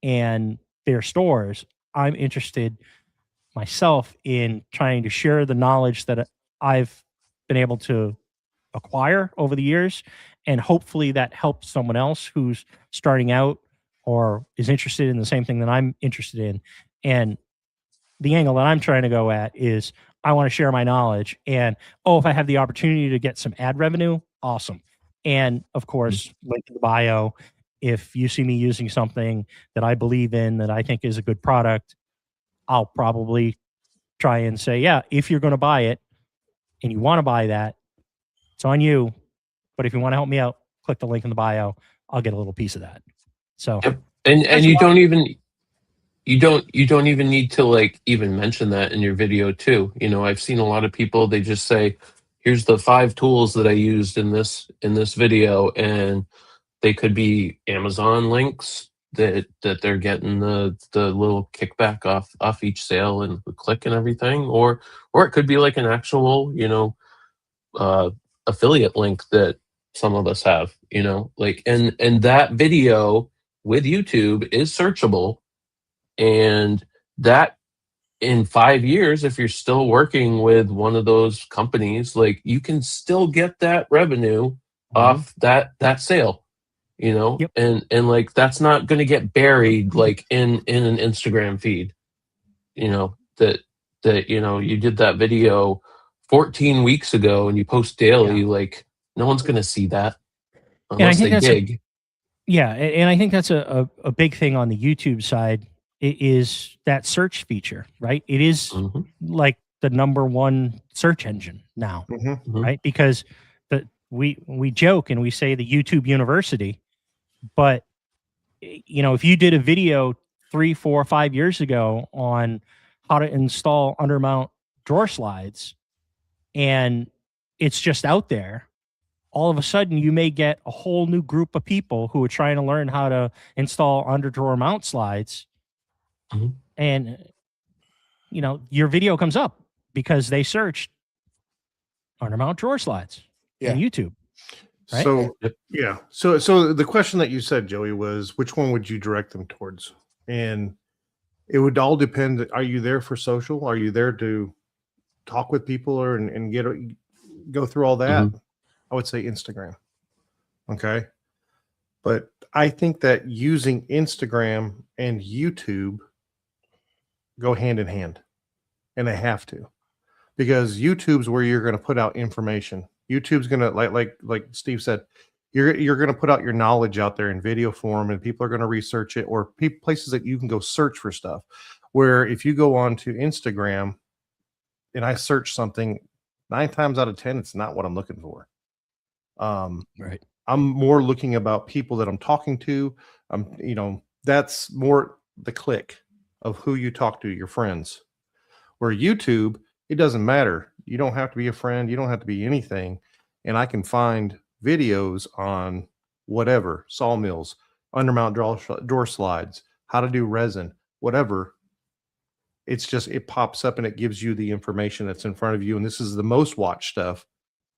and their stores. I'm interested myself in trying to share the knowledge that I've been able to acquire over the years, and hopefully that helps someone else who's starting out or is interested in the same thing that I'm interested in. And the angle that I'm trying to go at is I want to share my knowledge, and if I have the opportunity to get some ad revenue, awesome. And of course, link in the bio. If you see me using something that I believe in, that I think is a good product, I'll probably try and say, yeah, if you're going to buy it and you want to buy that, it's on you. But if you want to help me out, click the link in the bio. I'll get a little piece of that. So, and you don't even need to even mention that in your video too. I've seen a lot of people, they just say, here's the 5 tools that I used in this video, and they could be Amazon links that they're getting the little kickback off each sale and the click and everything, or it could be like an actual affiliate link that some of us have, and that video with YouTube is searchable, and that in 5 years, if you're still working with one of those companies, you can still get that revenue off that sale, Yep. and that's not going to get buried in an Instagram feed, that you did that video 14 weeks ago and you post daily, no one's going to see that unless they dig. And I think that's a big thing on the YouTube side is that search feature, right? It is like the number one search engine now, right? Because we joke and we say the YouTube University, but if you did a video 3, 4, 5 years ago on how to install undermount drawer slides, and it's just out there, all of a sudden you may get a whole new group of people who are trying to learn how to install underdrawer mount slides. Mhm. And, you know, your video comes up because they searched undermount drawer slides in YouTube. Right? So Yep. yeah. So the question that you said, Joey, was which one would you direct them towards? And it would all depend. Are you there for social? Are you there to talk with people or and go through all that? I would say Instagram. Okay. But I think that using Instagram and YouTube go hand in hand, and they have to, because YouTube's where you're going to put out information. YouTube's going to like Steve said, you're going to put out your knowledge out there in video form, and people are going to research it, or places that you can go search for stuff. Where if you go on to Instagram and I search something, 9 times out of 10, it's not what I'm looking for. Right. I'm more looking about people that I'm talking to. That's more the click of who you talk to, your friends. Where YouTube, it doesn't matter. You don't have to be a friend. You don't have to be anything. And I can find videos on whatever, sawmills, undermount drawer slides, how to do resin, whatever. It's just, it pops up and it gives you the information that's in front of you. And this is the most watched stuff,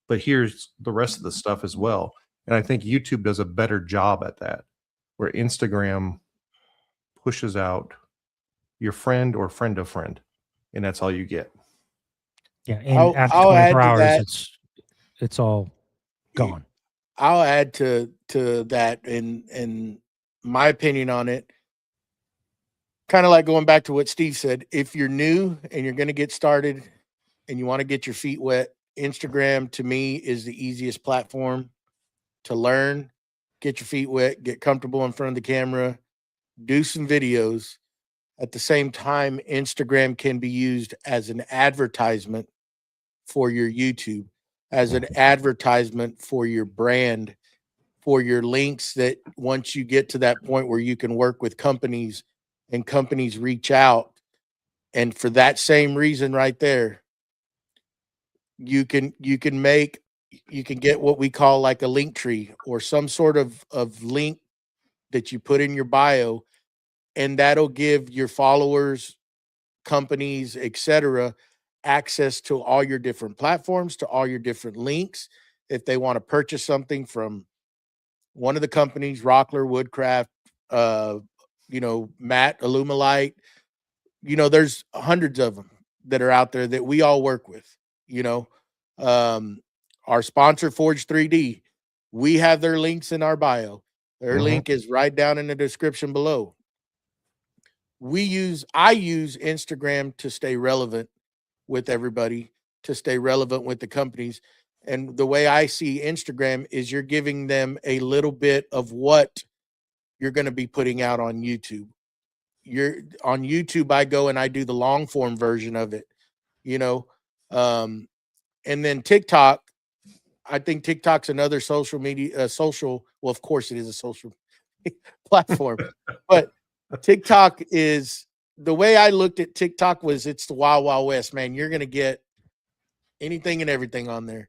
but here's the rest of the stuff as well. And I think YouTube does a better job at that, where Instagram pushes out your friend or friend of friend, and that's all you get. Yeah, and after 24 hours, it's all gone. I'll add to that in my opinion on it. Kind of like going back to what Steve said, if you're new and you're going to get started and you want to get your feet wet, Instagram to me is the easiest platform to learn, get your feet wet, get comfortable in front of the camera, do some videos. At the same time, Instagram can be used as an advertisement for your YouTube, as an advertisement for your brand, for your links, that once you get to that point where you can work with companies and companies reach out. And for that same reason right there, you can get what we call like a link tree or some sort of link that you put in your bio, and that'll give your followers, companies, etc., access to all your different platforms, to all your different links. If they want to purchase something from one of the companies, Wackerle, Woodcraft, Matt, Illumilite, there's hundreds of them that are out there that we all work with. Our sponsor, Forge 3D, we have their links in our bio. Their link is right down in the description below. I use Instagram to stay relevant with everybody, to stay relevant with the companies. And the way I see Instagram is you're giving them a little bit of what you're going to be putting out on YouTube. On YouTube, I go and I do the long form version of it, and then TikTok, I think TikTok's another social media, well, of course it is a social platform, but TikTok is, the way I looked at TikTok was, it's the Wild Wild West, man. You're going to get anything and everything on there.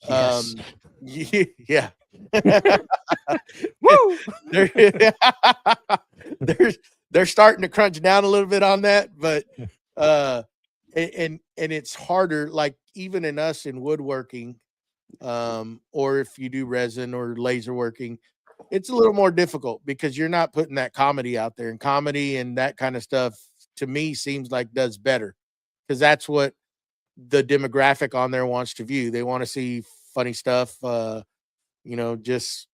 Yes. Yeah. Woo! They're starting to crunch down a little bit on that, but and it's harder, like even in us in woodworking, or if you do resin or laser working, it's a little more difficult because you're not putting that comedy out there, and comedy and that kind of stuff to me seems like does better, because that's what the demographic on there wants to view. They want to see funny stuff, just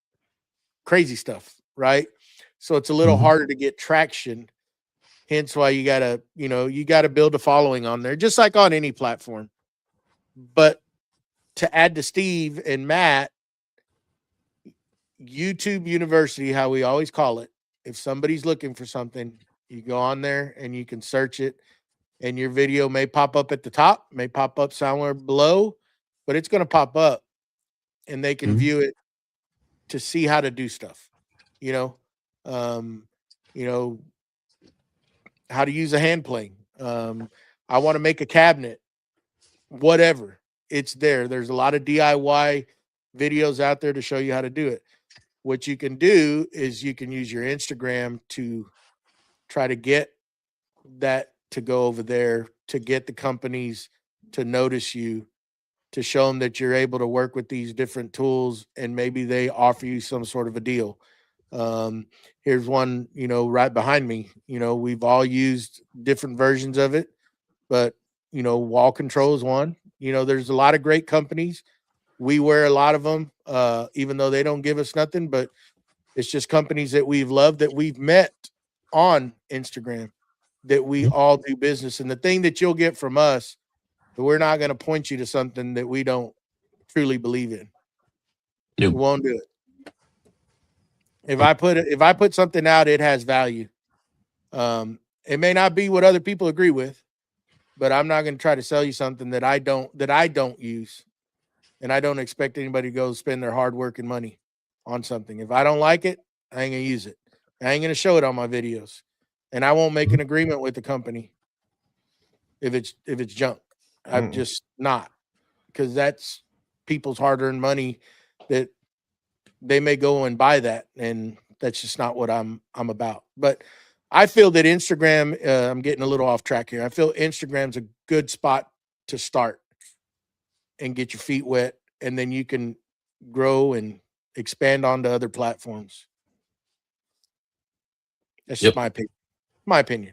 crazy stuff, right? So it's a little harder to get traction. Hence why you gotta build a following on there, just like on any platform. But to add to Steve and Matt, YouTube University, how we always call it, if somebody's looking for something, you go on there and you can search it, and your video may pop up at the top, may pop up somewhere below, but it's going to pop up, and they can view it to see how to do stuff, how to use a hand plane. I want to make a cabinet, whatever, it's there. There's a lot of DIY videos out there to show you how to do it. What you can do is you can use your Instagram to try to get that to go over there, to get the companies to notice you, to show them that you're able to work with these different tools, and maybe they offer you some sort of a deal. Here's one, right behind me. We've all used different versions of it, but wall control is one. There's a lot of great companies. We wear a lot of them, even though they don't give us nothing, but it's just companies that we've loved, that we've met on Instagram, that we all do business. And the thing that you'll get from us, that we're not going to point you to something that we don't truly believe in. Nope. We won't do it. If I put something out, it has value. It may not be what other people agree with, but I'm not going to try to sell you something that I don't use. And I don't expect anybody to go spend their hard work and money on something. If I don't like it, I ain't going to use it. I ain't going to show it on my videos. And I won't make an agreement with the company if it's junk. I'm just not, because that's people's hard-earned money that they may go and buy that, and that's just not what I'm about. But I feel that Instagram, I'm getting a little off track here. I feel Instagram's a good spot to start and get your feet wet, and then you can grow and expand onto other platforms. That's just my opinion. My opinion.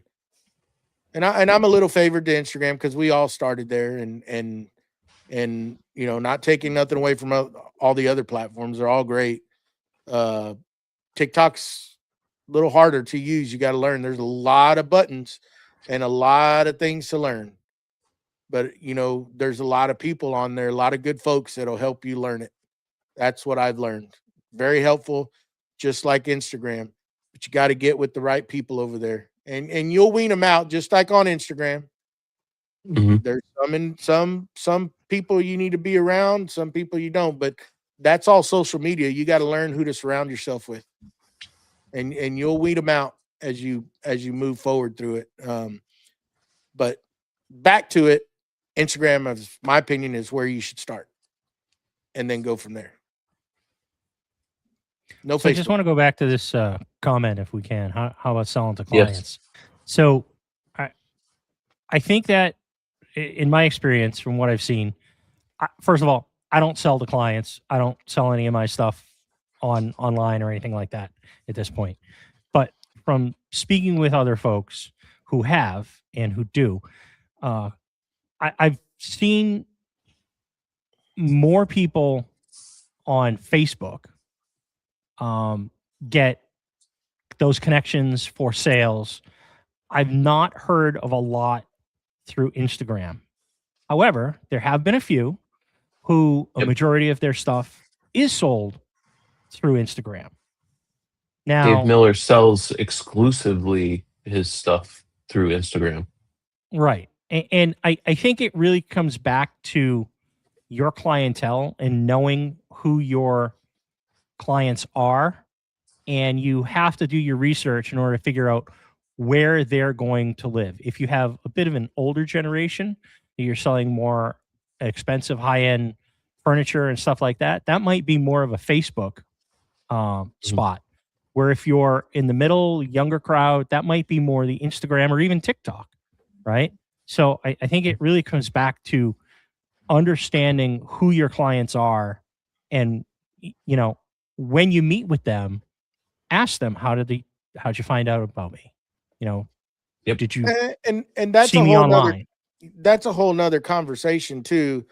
And I'm a little favored to Instagram because we all started there, and not taking nothing away from all the other platforms. They're all great. TikTok's a little harder to use. You got to learn. There's a lot of buttons and a lot of things to learn. But, there's a lot of people on there, a lot of good folks that'll help you learn it. That's what I've learned. Very helpful, just like Instagram. But you got to get with the right people over there. And you'll wean them out, just like on Instagram. Mm-hmm. There's some people you need to be around, some people you don't. But that's all social media. You got to learn who to surround yourself with. And you'll weed them out as you move forward through it. But back to it, Instagram, in my opinion, is where you should start, and then go from there. No, so Facebook. I just want to go back to this comment, if we can. How about selling to clients? Yes. So I think that, in my experience, from what I've seen, first of all, I don't sell to clients. I don't sell any of my stuff online or anything like that at this point. But from speaking with other folks who have and who do, I've seen more people on Facebook get those connections for sales. I've not heard of a lot through Instagram. However, there have been a few who a majority of their stuff is sold through Instagram. Now, Dave Miller sells exclusively his stuff through Instagram. Right. And I think it really comes back to your clientele and knowing who your clients are. And you have to do your research in order to figure out where they're going to live. If you have a bit of an older generation, you're selling more expensive high-end furniture and stuff like that, that might be more of a Facebook spot. Where if you're in the middle, younger crowd, that might be more the Instagram or even TikTok, right? So I think it really comes back to understanding who your clients are, and when you meet with them, ask them, how'd you find out about me? Did you and that's see a me whole online? That's a whole nother conversation too.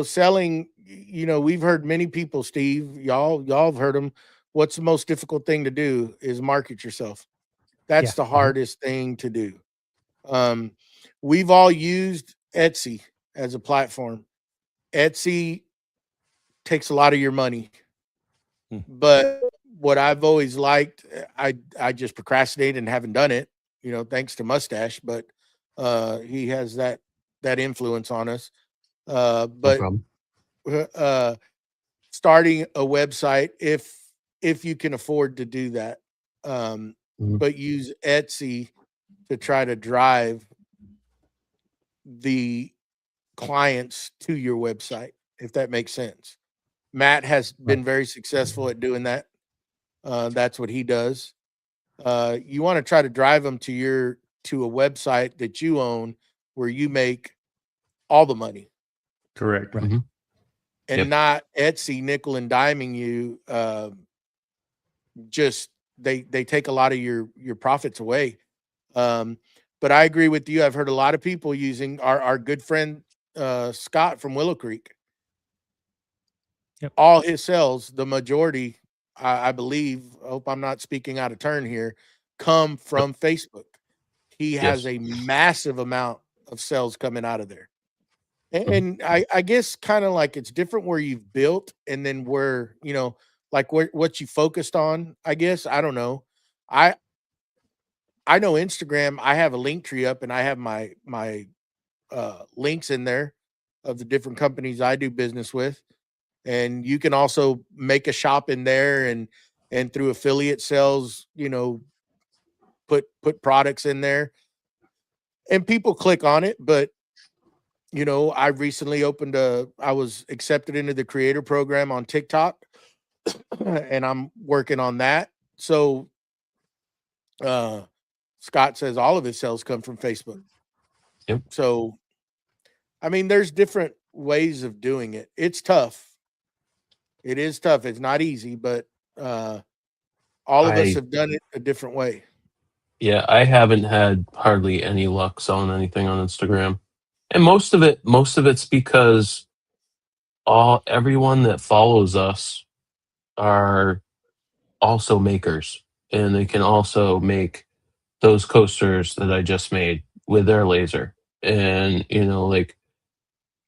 Selling, we've heard many people, Steve, y'all have heard them. What's the most difficult thing to do is market yourself. That's the hardest thing to do. We've all used Etsy as a platform. Etsy takes a lot of your money, but what I've always liked, I just procrastinated and haven't done it, thanks to Mustache, but he has that influence on us. But starting a website, if you can afford to do that, but use Etsy to try to drive the clients to your website, if that makes sense. Matt has been very successful at doing that. That's what he does. You want to try to drive them to a website that you own where you make all the money. Correct. Right. Mhm. And Yep. not Etsy nickel and diming you. Just they take a lot of your profits away. But I agree with you. I've heard a lot of people using our good friend Scott from Willow Creek. Yep. All his sales, the majority, I believe, I hope I'm not speaking out of turn here, come from Facebook. He has Yes. a massive amount of sales coming out of there. And I guess kind of like it's different where you've built and then where, like what you focused on, I guess. I don't know. I know Instagram, I have a link tree up and I have my links in there of the different companies I do business with. And you can also make a shop in there and through affiliate sales, put products in there and people click on it. But I recently I was accepted into the creator program on TikTok and I'm working on that. So Scott says all of his sales come from Facebook. Yep. So, I mean, there's different ways of doing it. It's tough. It is tough. It's not easy, but all of us have done it a different way. Yeah, I haven't had hardly any luck selling anything on Instagram. And most of it's because everyone that follows us are also makers, and they can also make those coasters that I just made with their laser. And like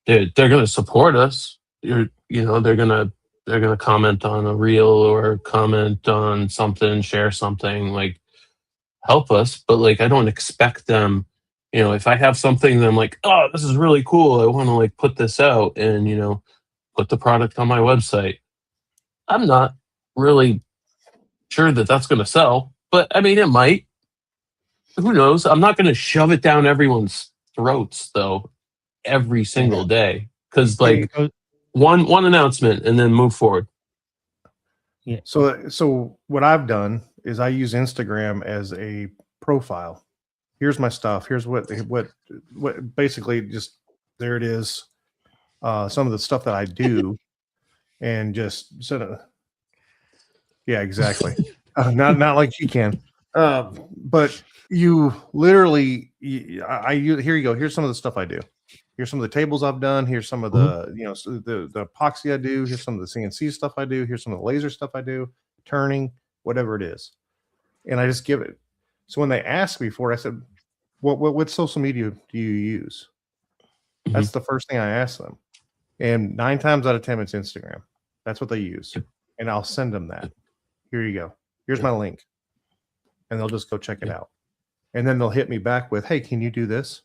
they're going to support us. They're going to comment on a reel or comment on something, share something, like help us. But like I don't expect them, if I have something that I'm like, oh, this is really cool, I want to like put this out and put the product on my website. I'm not really sure that that's going to sell, but I mean, it might. Who knows? I'm not going to shove it down everyone's throats though every single day, because like one announcement and then move forward. Yeah. So what I've done is I use Instagram as a profile. Here's my stuff. Here's what basically just there it is. Some of the stuff that I do, and just sort of, yeah, exactly. Not like you can, but you literally, here you go. Here's some of the stuff I do. Here's some of the tables I've done. Here's some of the, the epoxy I do. Here's some of the CNC stuff I do. Here's some of the laser stuff I do, turning, whatever it is. And I just give it. So when they asked me for it, I said, what social media do you use? Mhm. That's the first thing I asked them. And 9 times out of 10, it's Instagram. That's what they use. And I'll send them that. Here you go. Here's my link. And they'll just go check it out. And then they'll hit me back with, hey, can you do this?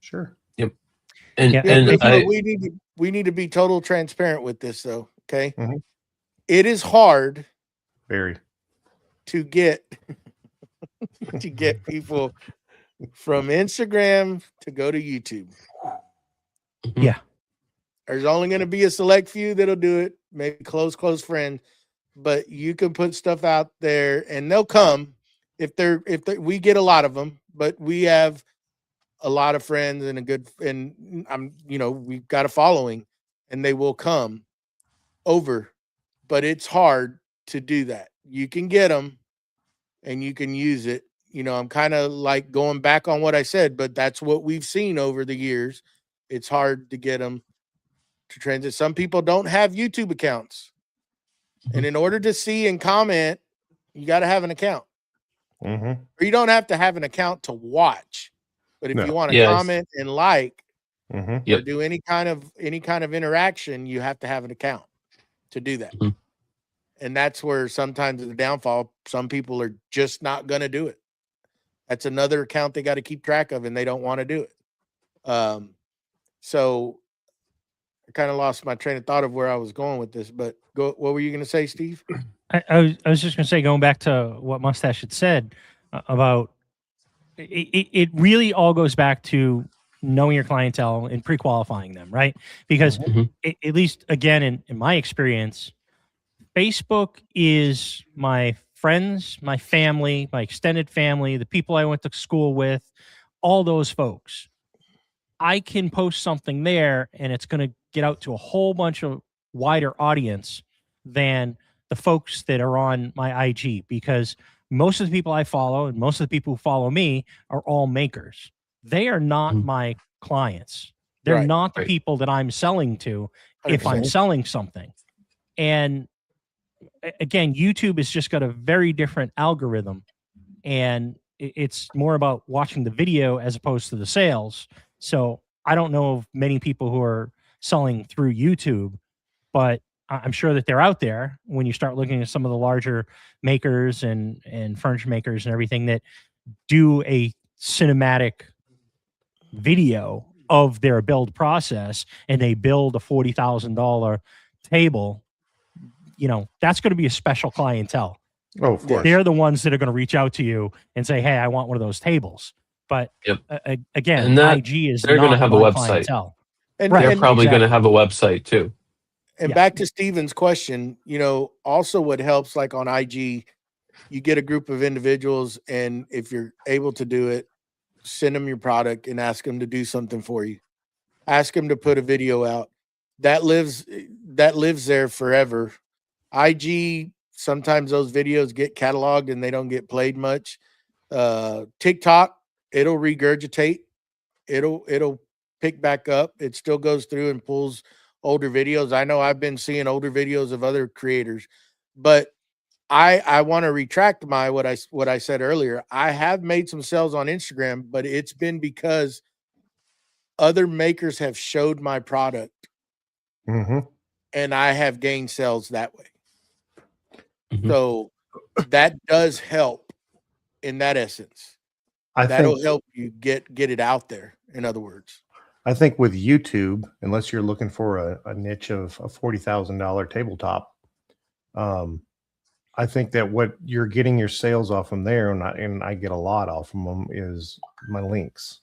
Sure. Yep. And but we need to be total transparent with this though. Okay. Mm-hmm. It is hard very to get people from Instagram to go to YouTube. Yeah. There's only going to be a select few that'll do it, maybe close friends, but you can put stuff out there and they'll come if we get a lot of them, but we have a lot of friends and we've got a following and they will come over, but it's hard to do that. You can get them and you can use it. I'm kind of like going back on what I said, but that's what we've seen over the years. It's hard to get them to transit. Some people don't have YouTube accounts. And in order to see and comment, you got to have an account. Mm-hmm. Or you don't have to have an account to watch. But if you want to comment and like or do any kind of interaction, you have to have an account to do that. Mm-hmm. And that's where sometimes the downfall, some people are just not going to do it. That's another account they got to keep track of and they don't want to do it. So I kind of lost my train of thought of where I was going with this, but what were you going to say, Steve? I was just going to say, going back to what Mustache had said about it really all goes back to knowing your clientele and pre-qualifying them, right? Because Mhm. at least again, in my experience, Facebook is my friends, my family, my extended family, the people I went to school with, all those folks. I can post something there and it's going to get out to a whole bunch of wider audience than the folks that are on my IG, because most of the people I follow and most of the people who follow me are all makers. They are not Mhm. my clients. They're Right. not the Right. people that I'm selling to if I'm 100%. selling something. And again, YouTube has just got a very different algorithm, and it's more about watching the video as opposed to the sales. So I don't know of many people who are selling through YouTube, but I'm sure that they're out there when you start looking at some of the larger makers and furniture makers and everything that do a cinematic video of their build process, and they build a $40,000 table. You know, that's going to be a special clientele. Oh, of course. They're the ones that are going to reach out to you and say, "Hey, I want one of those tables." But Yep. Again, And that IG is they're going to not have a my website. clientele. And, Right. They're and, probably going to exactly. have a website too. and Yeah. back to Steven's question, you know, also what helps, like on IG, you get a group of individuals, and if you're able to do it, send them your product and ask them to do something for you. Ask them to put a video out. That lives there forever. IG, sometimes those videos get cataloged and they don't get played much. TikTok, it'll regurgitate. It'll pick back up. It still goes through and pulls older videos. I know I've been seeing older videos of other creators, but I want to retract what I said earlier. I have made some sales on Instagram, but it's been because other makers have showed my product Mm-hmm. and I have gained sales that way. Mhm. So that does help in that essence. That'll help you get it out there, in other words. I think with YouTube, unless you're looking for a niche of a $40,000 tabletop, I think that what you're getting your sales off from there, and I get a lot off from them, is my links.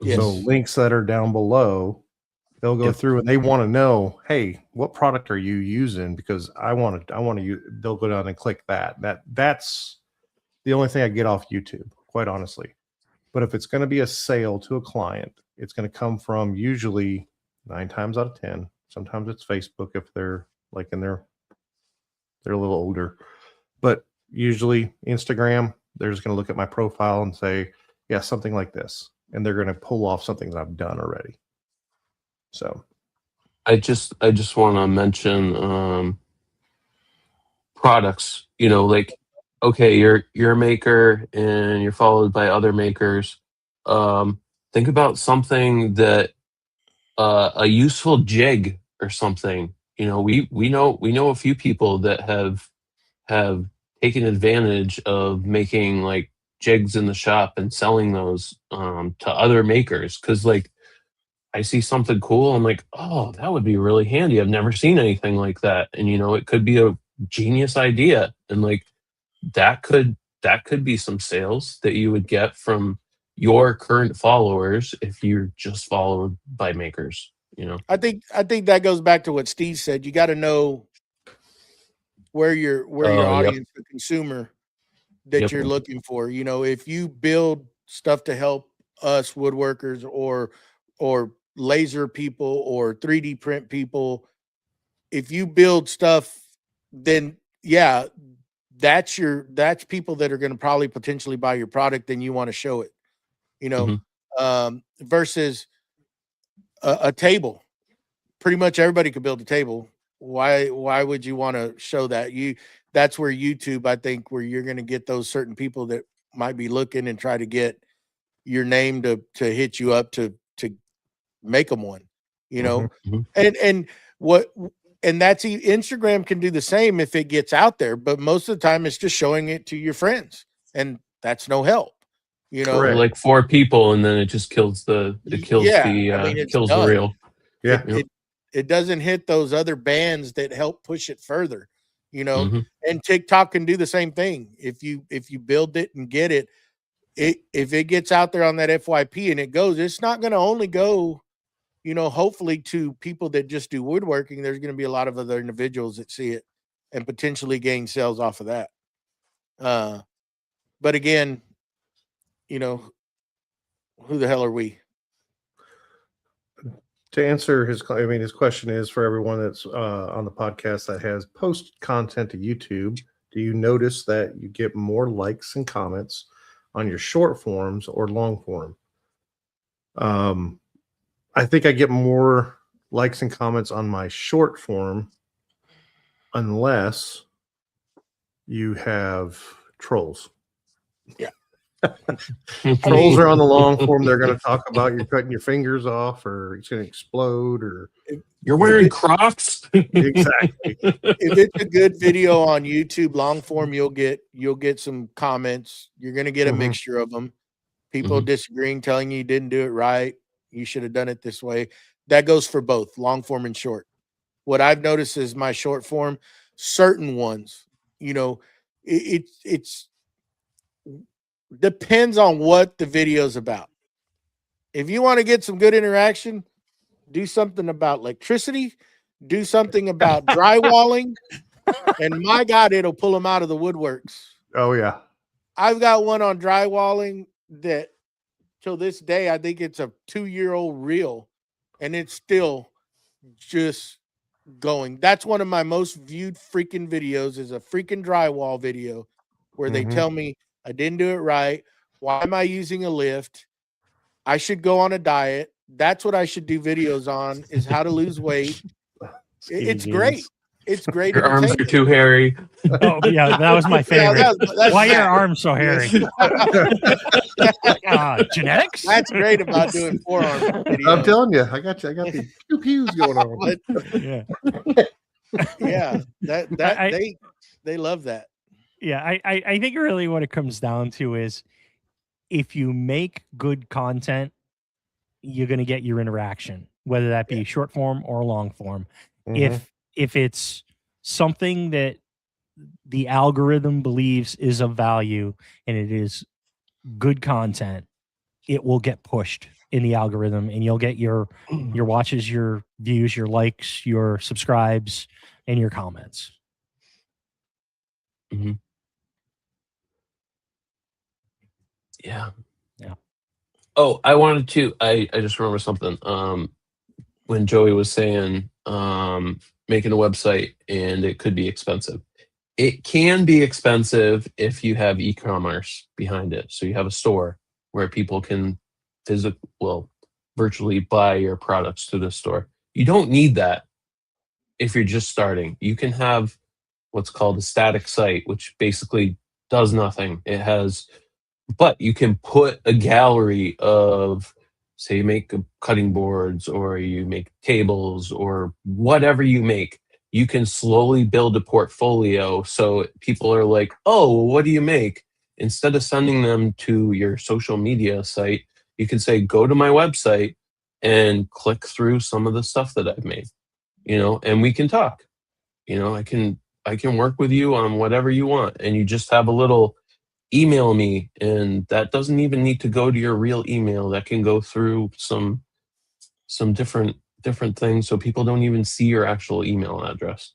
Yes. So links that are down below, they'll go Yep. through and they want to know, hey, what product are you using? Because I want to use. They'll go down and click that. That's the only thing I get off YouTube, quite honestly. But if it's going to be a sale to a client, it's going to come from usually 9 times out of 10. Sometimes it's Facebook if they're like they're a little older, but usually Instagram, they're just going to look at my profile and say, yeah, something like this. And they're going to pull off something that I've done already. So I just want to mention products. You know, like, okay, you're a maker and you're followed by other makers. Think about something that a useful jig or something. You know, we know a few people that have taken advantage of making like jigs in the shop and selling those to other makers, because like I see something cool, I'm like, oh, that would be really handy. I've never seen anything like that, and you know, it could be a genius idea, and like that could be some sales that you would get from your current followers if you're just followed by makers. You know, I think that goes back to what Steve said. You got to know where your Yep. audience, the consumer that Yep. you're looking for. You know, if you build stuff to help us woodworkers or laser people or 3D print people, if you build stuff, then yeah, that's people that are going to probably potentially buy your product, then you want to show it, you know. Versus a table. Pretty much everybody could build a table. Why would you want to show that? That's where YouTube, I think, where you're going to get those certain people that might be looking and try to get your name to hit you up to make them one, you know. Mhm. And that's Instagram can do the same if it gets out there, but most of the time it's just showing it to your friends, and that's no help, you know. Or like 4 people, and then it just kills the It's kills the done. reel. yeah, It doesn't hit those other bands that help push it further, you know. Mhm. And TikTok can do the same thing. If you build it and get it, if it gets out there on that FYP and it goes, it's not going to only go, hopefully to people that just do woodworking. There's going to be a lot of other individuals that see it and potentially gain sales off of that. But again, who the hell are we? To answer his question is for everyone that's on the podcast that has posted content to YouTube. Do you notice that you get more likes and comments on your short forms or long form? I think I get more likes and comments on my short form unless you have trolls. Yeah. Trolls are on the long form. They're going to talk about you're cutting your fingers off or it's going to explode or you're wearing Crocs. Exactly. If it's a good video on YouTube long form, you'll get some comments. You're going to get a mixture of them. People disagreeing, telling you didn't do it right. You should have done it this way. That goes for both long form and short. What I've noticed is my short form, certain ones, it's depends on what the video's about. If you want to get some good interaction, do something about electricity, do something about drywalling, and my God, it'll pull them out of the woodworks. Oh, yeah. I've got one on drywalling that till this day, I think it's a 2-year-old reel, and it's still just going. That's one of my most viewed freaking videos is a freaking drywall video where they tell me I didn't do it right. Why am I using a lift? I should go on a diet. That's what I should do videos on is how to lose weight. It's great. It's great. Your arms are too hairy. Oh, yeah, that was my favorite. That's why are your arms so hairy? Genetics? That's great about doing forearm videos. I'm telling you, I got the pew pews going on. Yeah, they love that. Yeah, I think really what it comes down to is if you make good content, you're going to get your interaction, whether that be short form or long form. If it's something that the algorithm believes is of value and it is good content, it will get pushed in the algorithm and you'll get your watches, your views, your likes, your subscribes, and your comments. Yeah. Yeah. Oh, I wanted to, I just remember something. When Joey was saying making a website and it could be expensive. It can be expensive if you have e-commerce behind it. So you have a store where people can virtually buy your products through the store. You don't need that if you're just starting. You can have what's called a static site, which basically does nothing. But you can put a gallery of, say you make cutting boards or you make tables or whatever you make, you can slowly build a portfolio. So people are like, oh, what do you make? Instead of sending them to your social media site, you can say, go to my website and click through some of the stuff that I've made, and we can talk. I can work with you on whatever you want. And you just have a little email me, and that doesn't even need to go to your real email. That can go through some different things, so people don't even see your actual email address.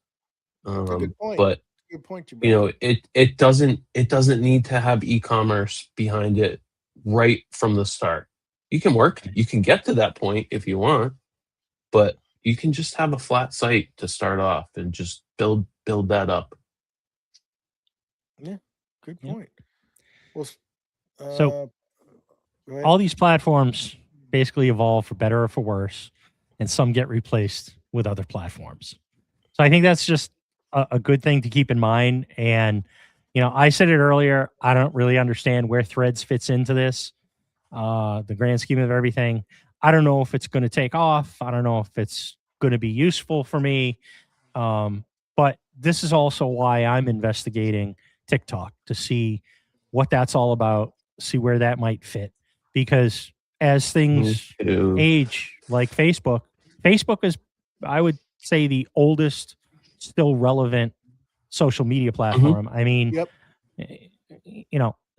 That's a good point. But good point, you it doesn't need to have e-commerce behind it right from the start. You can get to that point if you want, but you can just have a flat site to start off and just build that up. Yeah, good point. Well, so all these platforms basically evolve for better or for worse, and some get replaced with other platforms. So I think that's just a good thing to keep in mind. And, I said it earlier, I don't really understand where Threads fits into this, the grand scheme of everything. I don't know if it's going to take off. I don't know if it's going to be useful for me. But this is also why I'm investigating TikTok to see what that's all about, see where that might fit. Because as things age, like Facebook is, I would say, the oldest still relevant social media platform. I mean,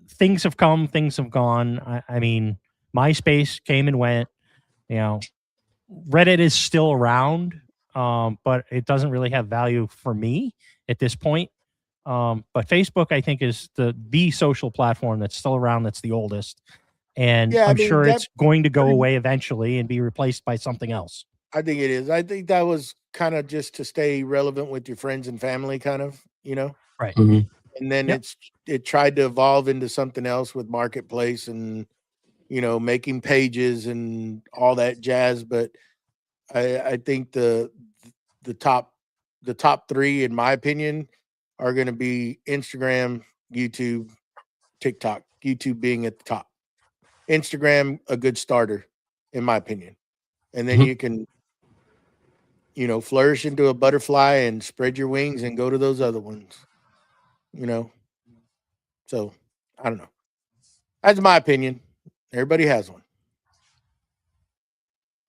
things have come, things have gone. I mean, MySpace came and went. You know, Reddit is still around, but it doesn't really have value for me at this point. But Facebook, I think, is the social platform that's still around. That's the oldest, and Yeah, I I'm mean, sure that- it's going to go away eventually and be replaced by something else. I think it is. I think that was kind of just to stay relevant with your friends and family, kind of, you know. Right. Mhm. And then Yep. it tried to evolve into something else with marketplace and, you know, making pages and all that jazz. But I think the top three, in my opinion, are going to be Instagram, YouTube, TikTok. YouTube being at the top. Instagram, a good starter, in my opinion, and then Mhm. you can, you know, flourish into a butterfly and spread your wings and go to those other ones, you know. So I don't know. That's my opinion. Everybody has one.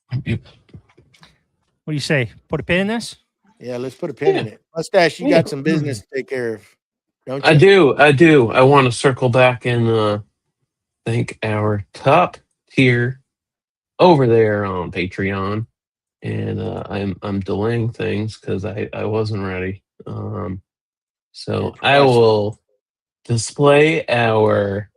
What do you say? Put a pin in this? Yeah, let's put a pin in it. Mustache, you got some business to take care of, don't you? I do. I want to circle back and thank our top tier over there on Patreon. And I'm delaying things because I wasn't ready. So It's I awesome. will display our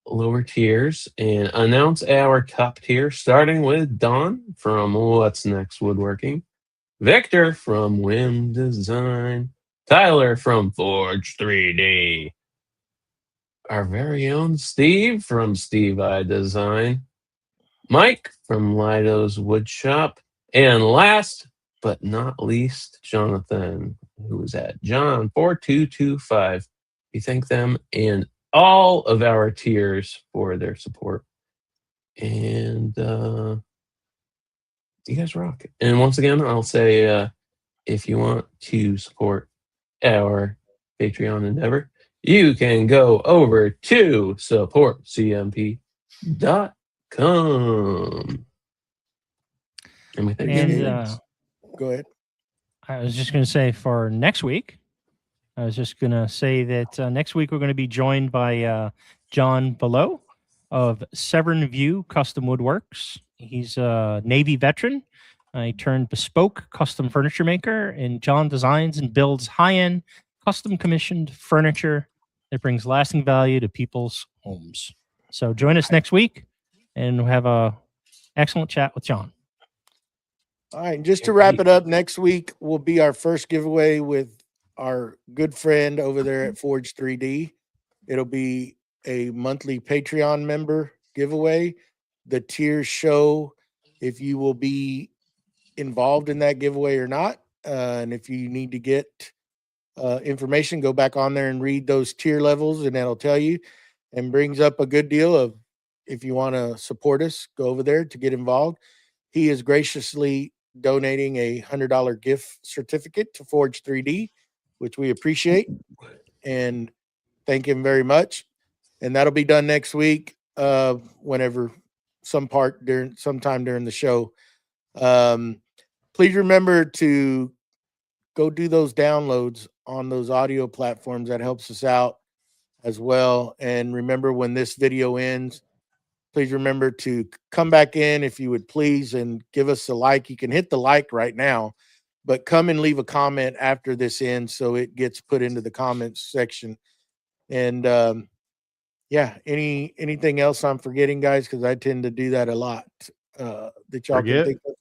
lower tiers and announce our top tier, starting with Don from What's Next Woodworking, Victor from Wim Design, Tyler from Forge 3D, our very own Steve from Steve I Design, Mike from Lido's Woodshop, and last but not least, Jonathan, who is at John4225. We thank them and all of our tiers for their support. And you guys rock. And once again, I'll say if you want to support our Patreon endeavor, you can go over to supportcmp.com. And we thank And you. Go ahead. I was just going to say for next week, next week we're going to be joined by John Below of Severn View Custom Woodworks. He's a Navy veteran. He turned bespoke custom furniture maker, and John designs and builds high-end custom commissioned furniture that brings lasting value to people's homes. So join us next week, and we'll have a excellent chat with John. All right. Just to wrap it up, next week will be our first giveaway with our good friend over there at Forge 3D. It'll be a monthly Patreon member giveaway. The tiers show if you will be involved in that giveaway or not. And if you need to get information, go back on there and read those tier levels, and that'll tell you, and brings up a good deal of if you want to support us, go over there to get involved. He is graciously donating a $100 gift certificate to Forge 3D, which we appreciate and thank him very much. And that'll be done next week, whenever sometime during the show. Please remember to go do those downloads on those audio platforms. That helps us out as well. And remember, when this video ends, please remember to come back in, if you would please, and give us a like. You can hit the like right now, but come and leave a comment after this ends so it gets put into the comments section. And yeah, anything else I'm forgetting, guys? Because I tend to do that a lot. That y'all can think of.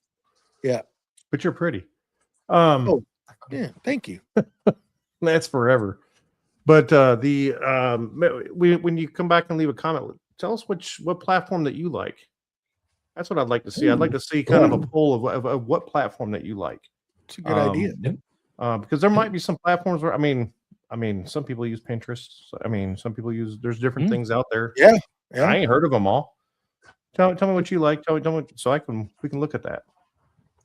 Yeah. But you're pretty. Oh, yeah. Thank you. That's forever. But when you come back and leave a comment, tell us what platform that you like. That's what I'd like to see. I'd like to see kind of a poll of what platform that you like. It's a good idea. Because there might be some platforms where I mean, some people use Pinterest. I mean, some people there's different things out there. Yeah. I ain't heard of them all. Tell me what you like. Tell me so we can look at that.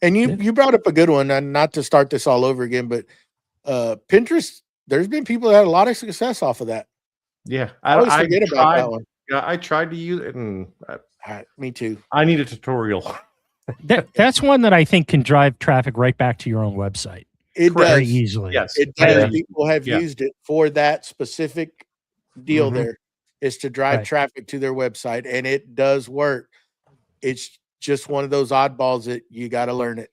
And you brought up a good one, and not to start this all over again, but Pinterest, there's been people that had a lot of success off of that. Yeah. I always forget about that one. Yeah, I tried to use it, and me too. I need a tutorial. That's one that I think can drive traffic right back to your own website. It very does easily. Yes, it does. People have used it for that specific deal there. is to drive Right. traffic to their website, and it does work. It's just one of those oddballs that you got to learn it.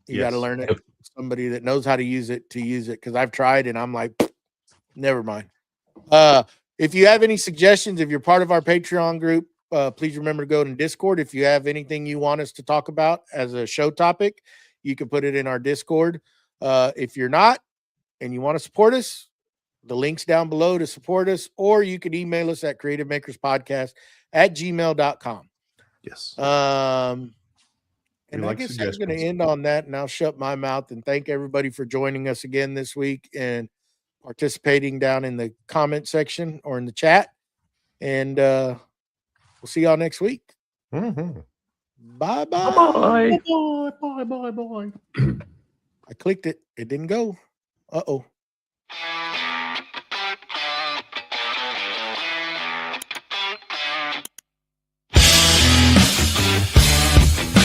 You got to Yes. learn it. Yep. Somebody that knows how to use it because I've tried and I'm like, never mind. If you have any suggestions, if you're part of our Patreon group, please remember to go to Discord. If you have anything you want us to talk about as a show topic, you can put it in our Discord. If you're not and you want to support us, the link's down below to support us, or you can email us at creativemakerspodcast@gmail.com. Yes. And We I like guess I'm going to suggestions. end on that, and I'll shut my mouth and thank everybody for joining us again this week and participating down in the comment section or in the chat. And we'll see y'all next week. Mm-hmm. Bye bye. Bye-bye. Bye, bye, bye, bye. I clicked it. It didn't go. Uh-oh.